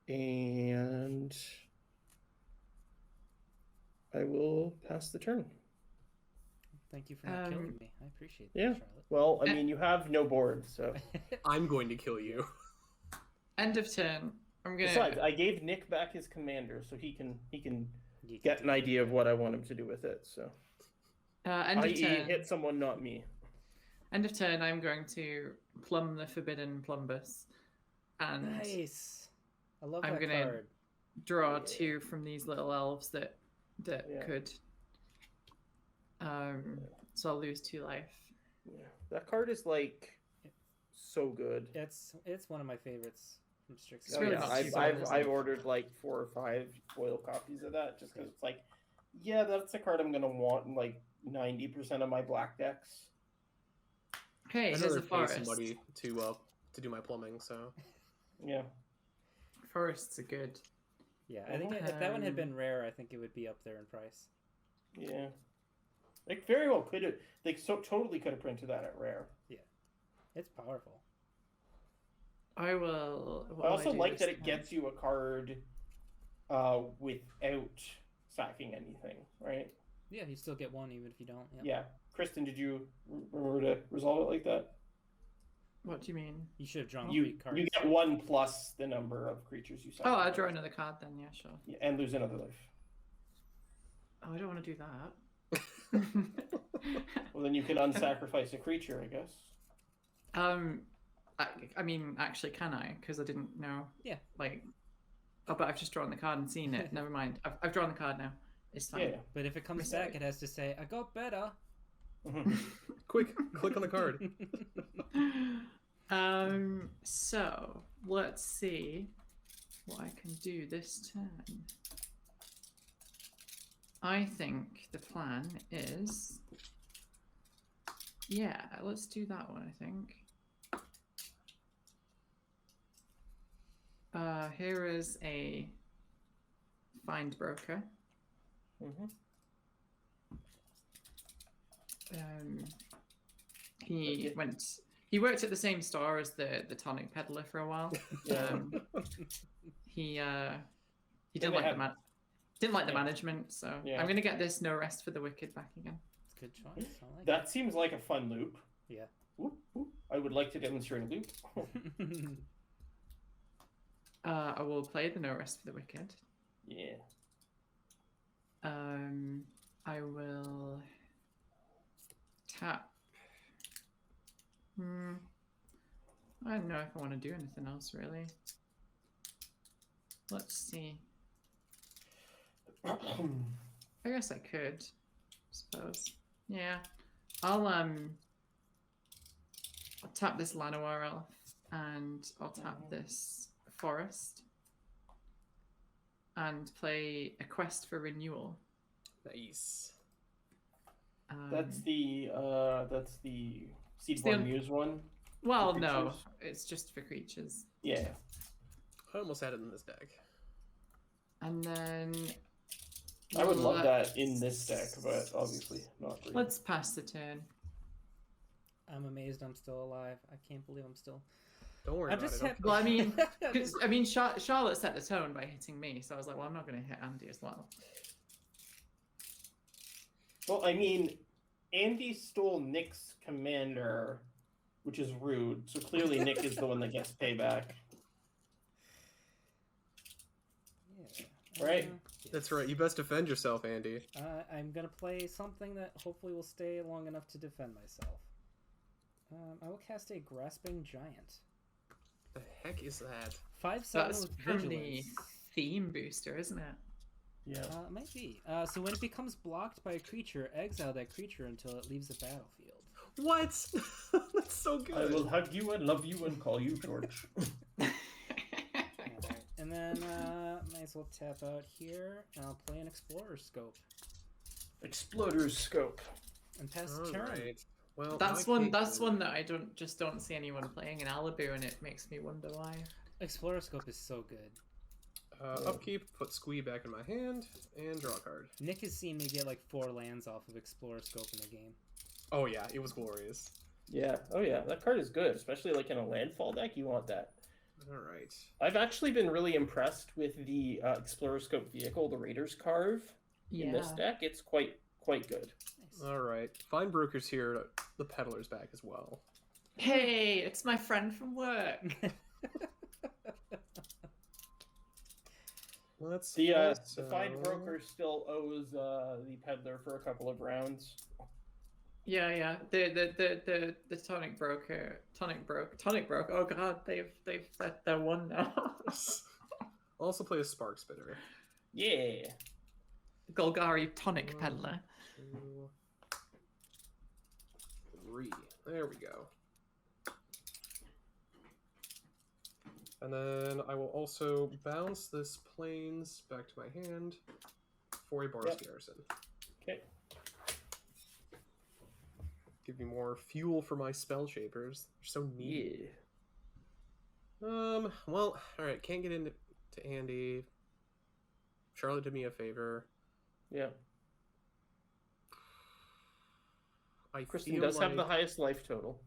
S3: And I will pass the turn.
S1: Thank you for not killing me. I appreciate that,
S3: Yeah.
S1: Charlotte.
S3: Well, I mean, you have no board, so.
S2: I'm going to kill you.
S4: End of turn. I'm gonna.
S3: Besides, I gave Nick back his commander, so he can
S1: You
S3: get an idea of what I want him to do with it. So,
S4: End of
S3: i.e.,
S4: turn.
S3: hit someone, not me.
S4: End of turn. I'm going to plumb the Forbidden Plumbus, and
S1: Nice. I love
S4: I'm
S1: that
S4: gonna
S1: card.
S4: draw
S3: Yeah.
S4: 2 from these little elves that
S3: Yeah.
S4: could. So I'll lose 2 life.
S3: Yeah, that card is like so good.
S1: It's one of my favorites from Strixhaven.
S4: It's really
S3: yeah,
S4: not too bad,
S3: I've
S4: is
S3: I've
S4: it?
S3: ordered like 4 or 5 foil copies of that just because it's like, yeah, that's a card I'm gonna want in like 90% of my black decks.
S4: Okay,
S2: I'd
S4: here's
S2: rather
S4: a
S2: pay
S4: forest.
S2: somebody to do my plumbing. So
S3: Yeah.
S4: Forests are good.
S1: Yeah, I think if that one had
S4: Um,
S1: been rare, I think it would be up there in price.
S3: Yeah. Like very well could have. They so totally could have printed that at rare.
S1: It's powerful.
S4: I will. what
S3: I
S4: will
S3: also
S4: do
S3: like
S4: this
S3: that it
S4: time?
S3: gets you a card without sacking anything, right?
S1: Yeah, you still get one even if you don't. Yep.
S3: Yeah. Kristen, did you remember to resolve it like that?
S4: What do you mean?
S1: You should have drawn
S3: You
S1: 3 cards.
S3: you get 1 plus the number of creatures you sack.
S4: Oh, I'll draw another card then. Yeah, sure.
S3: Yeah, and lose another life.
S4: Oh, I don't want to do that.
S3: Well, then you can unsacrifice a creature, I guess.
S4: I mean, actually, can I? Because I didn't know.
S1: Yeah.
S4: Like, oh, but I've just drawn the card and seen it. Never mind. I've drawn the card now. It's fine.
S3: Yeah.
S1: But if it comes back, it has to say, I got better.
S2: quick, click on the card.
S4: So let's see what I can do this turn. I think the plan is, yeah, let's do that one, I think. Here is a find broker.
S3: Mm-hmm.
S4: He worked at the same store as the tonic peddler for a while.
S3: Yeah.
S4: He
S3: They
S4: didn't like
S3: have-
S4: the
S3: Yeah.
S4: management, so
S3: Yeah.
S4: I'm gonna get this No Rest for the Wicked back again.
S1: It's a good choice. I like
S3: That seems like a fun loop.
S1: Yeah.
S3: Whoop, whoop. I would like to demonstrate a loop.
S1: it.
S4: I will play the No Rest for the Wicked.
S3: Yeah.
S4: I will tap. I don't know if I want to do anything else really. Let's see. I guess I could, suppose. Yeah. I'll tap this Llanowar elf and I'll tap this forest and play a quest for renewal.
S2: Nice.
S3: That's the
S4: the
S3: Seedborn
S4: un-
S3: Muse one.
S4: Well,
S3: for
S4: no,
S3: creatures?
S4: it's just for creatures.
S3: Yeah.
S2: I almost had it in this deck.
S4: And then
S3: I would love that in this deck, but obviously not. Really.
S4: let's pass the turn.
S1: I'm amazed I'm still alive. I can't believe I'm still.
S2: Don't worry
S1: I'm
S2: about
S1: just
S2: it.
S1: happy.
S4: Well, I mean, 'cause, I mean, Charlotte set the tone by hitting me, so I was like, well, I'm not going to hit Andy as well.
S3: Well, I mean, Andy stole Nick's commander, which is rude. So clearly Nick is the one that gets payback.
S1: Yeah.
S3: Right?
S2: That's right. You best defend yourself, Andy.
S1: I'm gonna play something that hopefully will stay long enough to defend myself. I will cast a Grasping Giant.
S2: The heck is that?
S1: 5/7
S4: That's
S1: with
S4: from the
S1: Vigilance.
S4: theme booster, isn't it?
S3: Yeah.
S1: It might be. So when it becomes blocked by a creature, exile that creature until it leaves the battlefield.
S2: What? That's so good.
S3: I will hug you and love you and call you George.
S1: Alright. And then might as well tap out here, and I'll play an Explorer Scope.
S3: Exploder's Scope.
S1: And pass the
S2: All
S1: turn.
S2: right. Well,
S4: That's
S2: my
S4: one. That's
S2: caper-
S4: one that I don't see anyone playing in Alibu, and it makes me wonder why.
S1: Exploroscope is so good.
S2: Upkeep, put Squee back in my hand, and draw a card.
S1: Nick has seen me get like 4 lands off of Exploroscope in a game.
S2: Oh yeah, it was glorious.
S3: Yeah. Oh yeah, that card is good, especially like in a landfall deck. You want that.
S2: All right.
S3: I've actually been really impressed with the Exploroscope vehicle, the Raiders Carve, in this deck. It's quite good.
S1: Nice.
S2: All right. Fine Broker's here. The Peddler's back as well.
S4: Hey, it's my friend from work.
S2: Let's
S3: The
S2: also-
S3: Fine Broker still owes the Peddler for a couple of rounds.
S4: Yeah. The tonic broker. Oh god, they're one now.
S2: Also play a Spark Spitter.
S3: Yeah.
S4: Golgari tonic peddler.
S2: 2, 3. There we go. And then I will also bounce this Plains back to my hand for a Bars Garrison.
S3: Okay.
S2: Give me more fuel for my Spell Shapers. They're so neat.
S3: Yeah.
S2: Well, alright, can't get into Andy. Charlotte did me a favor.
S3: Yeah. Kristen
S2: feel
S3: does have the
S2: like-
S3: highest life total.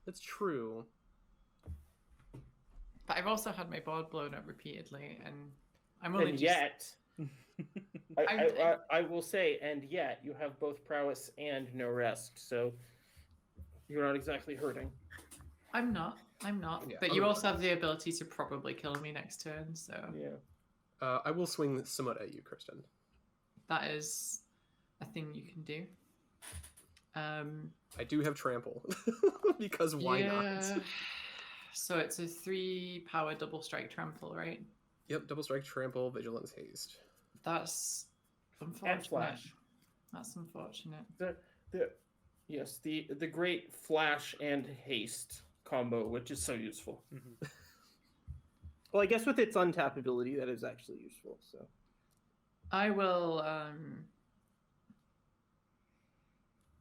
S2: That's true.
S4: But I've also had my board blown up repeatedly, and I'm only
S3: And
S4: just...
S3: yet, I will say, and yet, you have both prowess and no rest, so you're not exactly hurting.
S4: I'm not.
S2: Yeah,
S4: But you also have the ability to probably kill me next turn, so
S3: Yeah.
S2: I will swing Samut at you, Kristen.
S4: that is a thing you can do.
S2: I do have Trample. Because why not?
S4: So it's a 3 power double strike trample, right?
S2: Yep, Double Strike, Trample, Vigilance, Haste.
S4: That's unfortunate.
S3: And flash.
S4: That's unfortunate.
S3: The great flash and haste combo, which is so useful.
S1: Mhm.
S3: Well, I guess with its untap ability, that is actually useful. So
S4: I will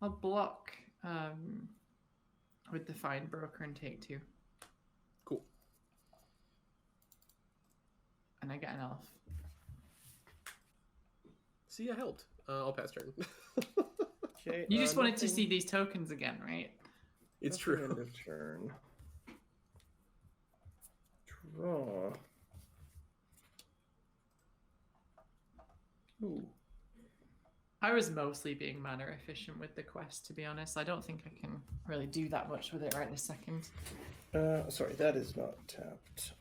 S4: I'll block with the Fine Broker and take 2.
S2: Cool.
S4: And I get an elf.
S2: See, I helped. I'll pass turn.
S3: okay,
S4: You just wanted to
S3: nothing-
S4: see these tokens again, right?
S2: It's
S3: nothing
S2: true.
S3: End of turn. Draw. Ooh.
S4: I was mostly being mana efficient with the quest, to be honest. I don't think I can really do that much with it right this second.
S3: Sorry, that is not tapped.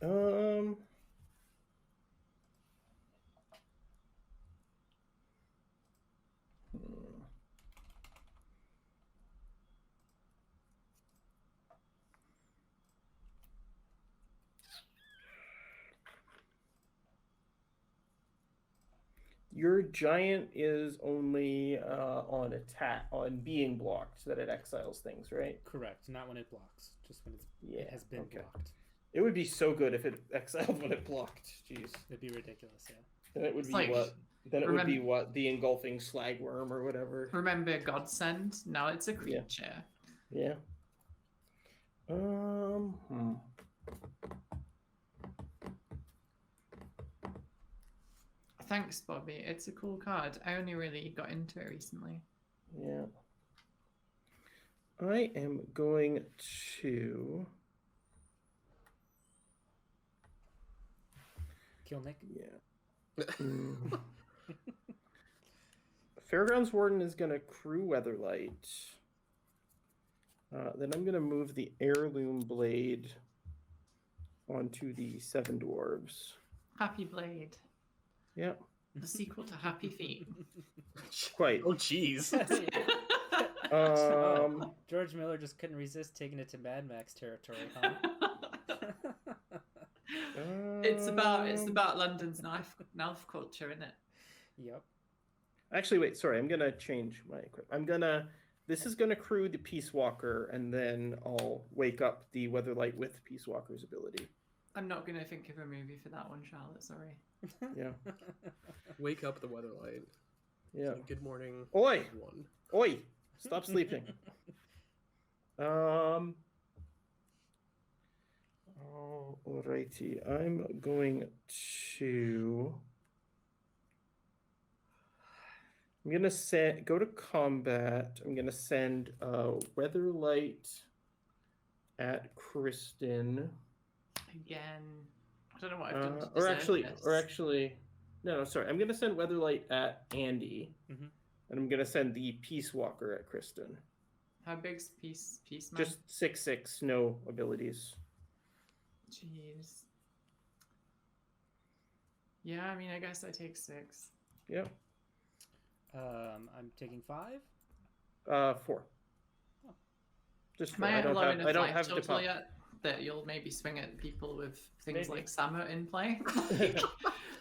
S3: Your giant is only on attack, on being blocked, so that it exiles things, right?
S1: Correct. Not when it blocks. Just when
S3: Yeah,
S1: it has been
S3: okay.
S1: blocked.
S3: It would be so good if it exiled when it blocked. Jeez.
S1: It'd be ridiculous, yeah.
S3: Then it would
S4: It's
S3: be
S4: like-
S3: what? Then it would be what? The engulfing slagworm or whatever.
S4: Remember Godsend? Now it's a creature.
S3: Yeah.
S4: Thanks, Bobby. It's a cool card. I only really got into it recently.
S3: Yeah. I am going to.
S1: Kill Nick.
S3: Yeah. Fairgrounds Warden is going to crew Weatherlight. Then I'm going to move the Heirloom Blade onto the Seven Dwarves.
S4: Happy Blade.
S3: Yeah,
S4: The sequel to Happy Feet.
S3: quite.
S2: Oh, jeez.
S1: George Miller just couldn't resist taking it to Mad Max territory, huh?
S4: It's about London's knife culture, isn't it?
S1: Yep.
S3: Actually, wait. Sorry, I'm gonna change my equip. This is gonna crew the Peace Walker, and then I'll wake up the Weatherlight with Peace Walker's ability.
S4: I'm not going to think of a movie for that one, Charlotte. Sorry.
S3: Yeah.
S2: Wake up the Weatherlight.
S3: Yeah.
S2: Good morning,
S3: Oi!
S2: everyone.
S3: Oi! Stop sleeping. Alrighty. I'm going to. I'm gonna go to combat. I'm gonna send Weatherlight at Kristen.
S4: Again, I don't know what I've done to
S3: Or
S4: deserve
S3: actually,
S4: this.
S3: no, sorry. I'm gonna send Weatherlight at Andy,
S1: Mhm.
S3: and I'm gonna send the Peace Walker at Kristen.
S4: How big's Peace Man?
S3: Just 6/6, no abilities.
S4: Jeez. Yeah, I mean, I guess I take 6.
S3: Yep.
S1: I'm taking 5.
S3: 4.
S1: Oh.
S3: Just
S4: Am
S3: 4.
S4: I
S3: I
S4: low
S3: don't
S4: enough
S3: have
S4: life total
S3: Depala.
S4: yet that you'll maybe swing at people with things
S3: Maybe.
S4: like Samut in play?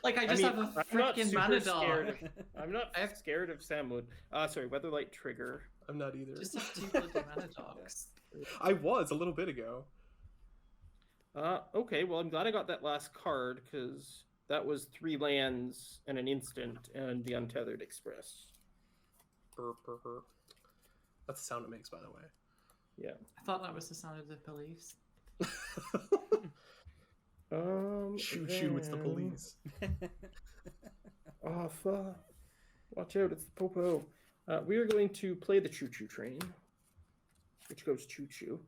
S4: Like I just
S3: mean,
S4: have a
S3: I'm not
S4: freaking
S3: super
S4: mana
S3: scared
S4: dog.
S3: I'm not scared of Samut. Sorry, Weatherlight trigger.
S2: I'm not either.
S4: Just have 2 bloody mana dogs.
S2: I was a little bit ago.
S3: Okay, well, I'm glad I got that last card, because that was 3 lands and an instant and the Untethered Express.
S2: Burr, burr, burr. That's the sound it makes, by the way.
S3: Yeah.
S4: I thought that was the sound of the police.
S2: Shoo, it's the police.
S3: Oh, fuck. Watch out, it's the Popo. We are going to play the Choo Choo Train, which goes Choo Choo.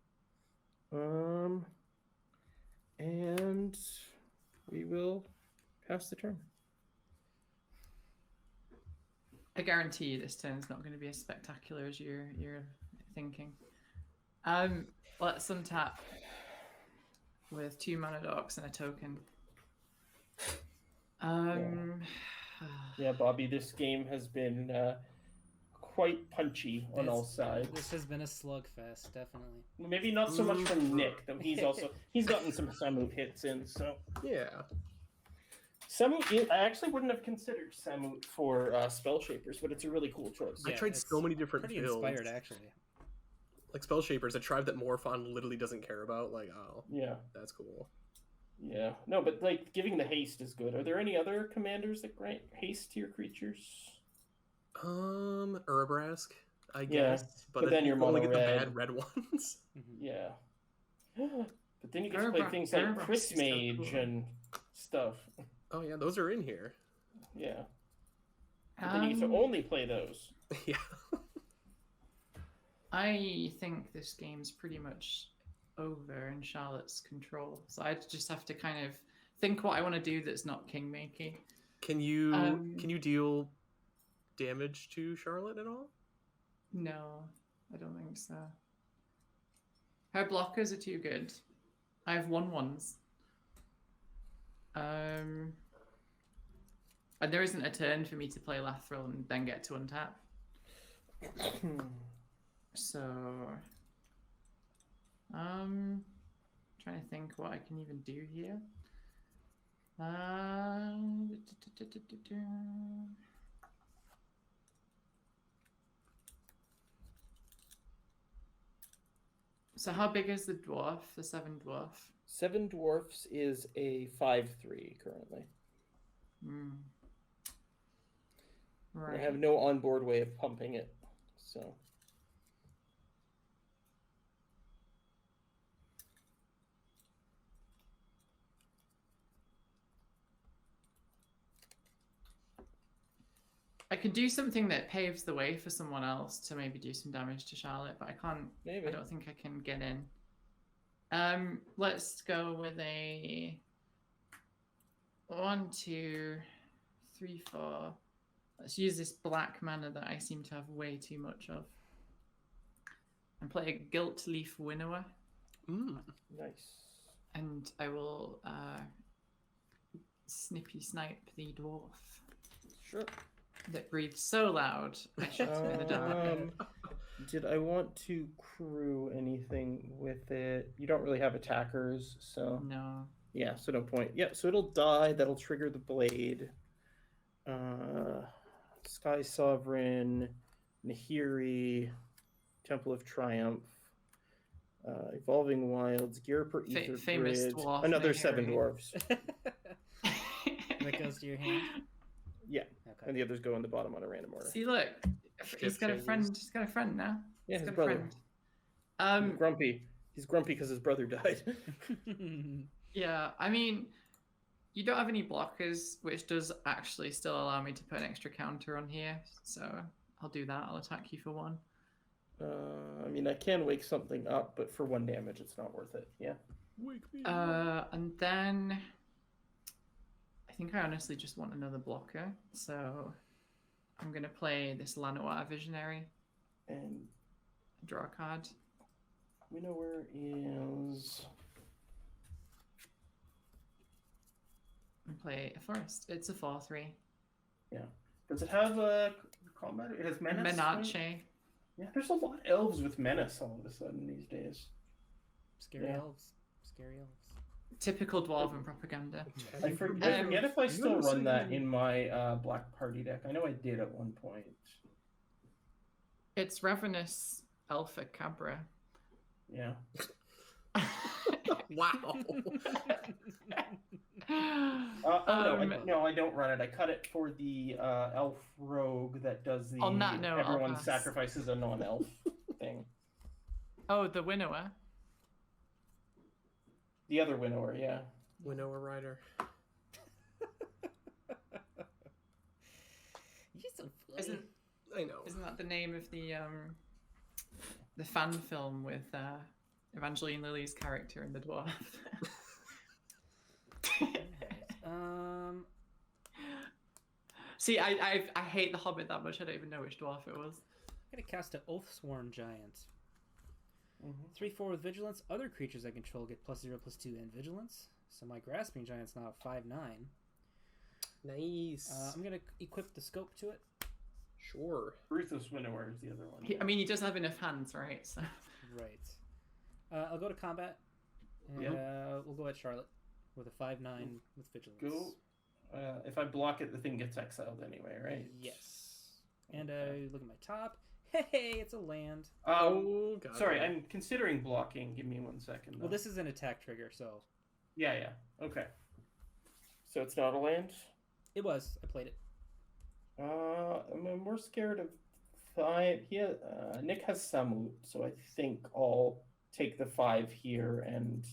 S3: And we will pass the turn.
S4: I guarantee you this turn's not going to be as spectacular as you're thinking. Let's untap with 2 mana dogs and a token.
S3: Yeah, Bobby, this game has been quite punchy on all sides.
S1: This has been a slugfest, definitely.
S3: Maybe not so much from Nick, though he's gotten some Samut hits in, so.
S2: Yeah.
S3: Samut, I actually wouldn't have considered Samut for Spell Shapers, but it's a really cool choice.
S2: I tried so many different
S1: pretty
S2: builds.
S1: inspired, actually.
S2: Like Spell Shapers, a tribe that Morphon literally doesn't care about. Like, oh,
S3: Yeah.
S2: that's cool.
S3: Yeah. No, but like giving the haste is good. Are there any other commanders that grant haste to your creatures?
S2: Urabrask, I
S3: Yeah,
S2: guess.
S3: but then you're
S2: only
S3: mono
S2: get the
S3: red.
S2: bad red ones.
S3: Yeah. But then you get to play things like
S4: Urabrask
S3: Chris
S4: is so
S3: Mage
S4: cool.
S3: and stuff.
S2: Oh yeah, those are in here.
S3: Yeah. But then you get to only play those.
S2: Yeah.
S4: I think this game's pretty much over in Charlotte's control. So I just have to kind of think what I want to do that's not kingmaking.
S2: Can you deal damage to Charlotte at all?
S4: No, I don't think so. Her blockers are too good. I have 1/1s. And there isn't a turn for me to play Lathril and then get to untap. So, trying to think what I can even do here. So how big is the dwarf, the 7 dwarf?
S3: 7 Dwarfs is a 5/3 currently.
S4: Right.
S3: I have no onboard way of pumping it, so.
S4: I could do something that paves the way for someone else to maybe do some damage to Charlotte, but I can't.
S3: Maybe.
S4: I don't think I can get in. Let's go with a 1, 2, 3, 4. Let's use this black mana that I seem to have way too much of, and play a Gilt Leaf Winnower.
S3: Nice.
S4: And I will snippy snipe the dwarf
S3: Sure.
S4: that breathes so loud I shot him in the dark.
S3: Did I want to crew anything with it? You don't really have attackers, so
S4: No.
S3: yeah, so no point. Yeah, so it'll die. That'll trigger the blade. Sky Sovereign, Nahiri, Temple of Triumph, Evolving Wilds, Gear per Ether
S4: famous
S3: Grid,
S4: dwarf
S3: another 7
S4: Nahiri.
S3: dwarfs.
S1: That goes to your hand?
S3: Yeah,
S1: Okay.
S3: and the others go in the bottom on a random order.
S4: See, look, He's got a friend. He's got a friend now.
S3: Yeah,
S4: He's
S3: his
S4: got a
S3: brother.
S4: friend.
S3: He's grumpy. He's grumpy because his brother died.
S4: Yeah, I mean, you don't have any blockers, which does actually still allow me to put an extra counter on here. So I'll do that. I'll attack you for 1.
S3: I mean, I can wake something up, but for 1 damage, it's not worth it. Yeah.
S2: Wake me up.
S4: And then I think I honestly just want another blocker. So I'm gonna play this Lanoir Visionary.
S3: And
S4: Draw a card.
S3: Winnower is...
S4: And play a forest. It's a 4/3.
S3: Yeah. Does it have combat? It has menace.
S4: Menace.
S3: Right? Yeah, there's a lot of elves with menace all of a sudden these days.
S1: Scary elves. Scary elves.
S4: Typical dwarven propaganda.
S3: I forget if I still run that in my black party deck. I know I did at one point.
S4: It's Ravenous Alpha Cabra.
S3: Yeah.
S2: Wow.
S3: No, I don't run it. I cut it for the elf rogue that does the
S4: On that note,
S3: everyone sacrifices a non-elf thing.
S4: Oh, the winnower.
S3: The other winnower, yeah.
S2: Winnower Rider.
S1: You're so funny.
S4: Isn't
S2: I know.
S4: Isn't that the name of the fan film with Evangeline Lilly's character in the dwarf? See, I hate The Hobbit that much. I don't even know which dwarf it was.
S1: I'm gonna cast an Oathsworn Giant. 3/4 with Vigilance. Other creatures I control get +0/+2 and Vigilance. So my Grasping Giant's now 5/9.
S2: Nice.
S1: I'm gonna equip the scope to it.
S2: Sure.
S3: Ruthless Winnower is the other one.
S4: I mean, he does have enough hands, right? So.
S1: Right. I'll go to combat. And we'll go at Charlotte with a 5/9 with Vigilance.
S3: Go. If I block it, the thing gets exiled anyway, right?
S1: Yes. And look at my top. Hey, it's a land.
S2: Oh, God.
S3: Sorry, I'm considering blocking. Give me 1 second. Though.
S1: Well, this is an attack trigger, so...
S3: Yeah. Okay. So it's not a land?
S1: It was. I played it.
S3: I'm more scared of 5. Nick has Samut, so I think I'll take the 5 here and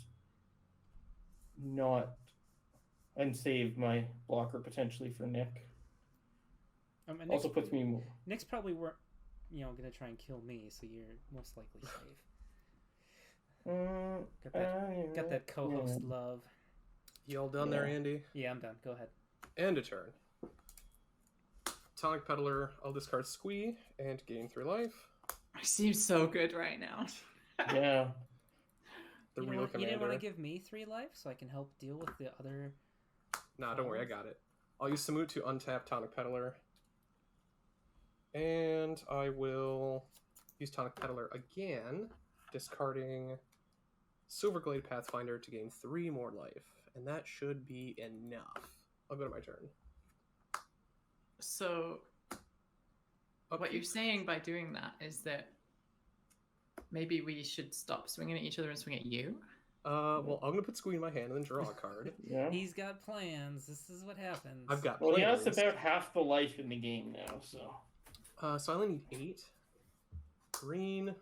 S3: save my blocker potentially for Nick. Also puts me more.
S1: Nick's probably gonna try and kill me, so you're most likely safe. Got that co-host love.
S2: You all done there, Andy?
S1: Yeah, I'm done. Go ahead.
S2: And a turn. Tonic Peddler, I'll discard Squee and gain 3 life.
S4: I seem so good right now.
S3: Yeah.
S2: The
S1: you
S2: real
S1: didn't want to
S2: commander.
S1: give me 3 life so I can help deal with the other...
S2: Nah, don't worry, I got it. I'll use Samut to untap Tonic Peddler. And I will use Tonic Peddler again, discarding Silverglade Pathfinder to gain 3 more life. And that should be enough. I'll go to my turn.
S4: So, what you're saying by doing that is that maybe we should stop swinging at each other and swing at you?
S2: Well, I'm gonna put Squee in my hand and then draw a card.
S3: Yeah.
S1: He's got plans. This is what happens.
S2: I've got
S3: Well, he
S2: plans.
S3: has about half the life in the game now, so.
S2: So I only need 8. Green.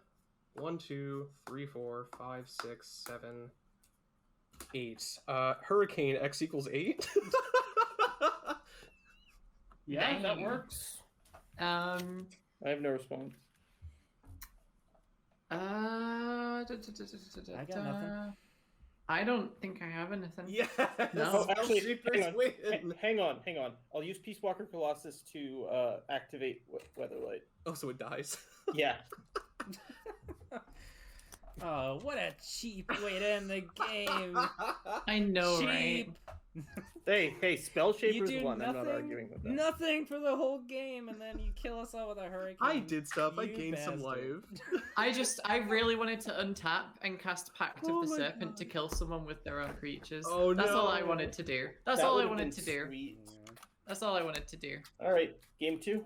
S2: 1, 2, 3, 4, 5, 6, 7, 8. Hurricane X equals 8.
S3: Yeah,
S4: Dang.
S3: that works.
S4: I
S3: I have no response.
S1: I got nothing.
S4: I don't think I have anything.
S2: Yes!
S4: No.
S3: Oh, actually,
S2: Spellshapers win!
S3: hang on. I'll use Peace Walker Colossus to activate Weatherlight.
S2: Oh, so it dies.
S3: Yeah.
S1: Oh, what a cheap way to end the game.
S4: I know,
S1: Cheap.
S4: right?
S3: Hey, Spell
S1: You
S3: Shaper's
S1: do
S3: one.
S1: nothing,
S3: I'm not arguing with that.
S1: nothing for the whole game, and then you kill us all with a hurricane.
S2: I did stuff. I
S1: You
S2: gained some
S1: bastard.
S2: life.
S4: I really wanted to untap and cast Pact
S2: Oh
S4: of the
S2: my
S4: Serpent
S2: God.
S4: to kill someone with their own creatures.
S2: Oh,
S4: That's all I
S2: no.
S4: wanted to do. That's
S3: That
S4: all I
S3: would've
S4: wanted
S3: been
S4: to do.
S3: sweet.
S4: That's all I wanted to do.
S3: All right, game 2.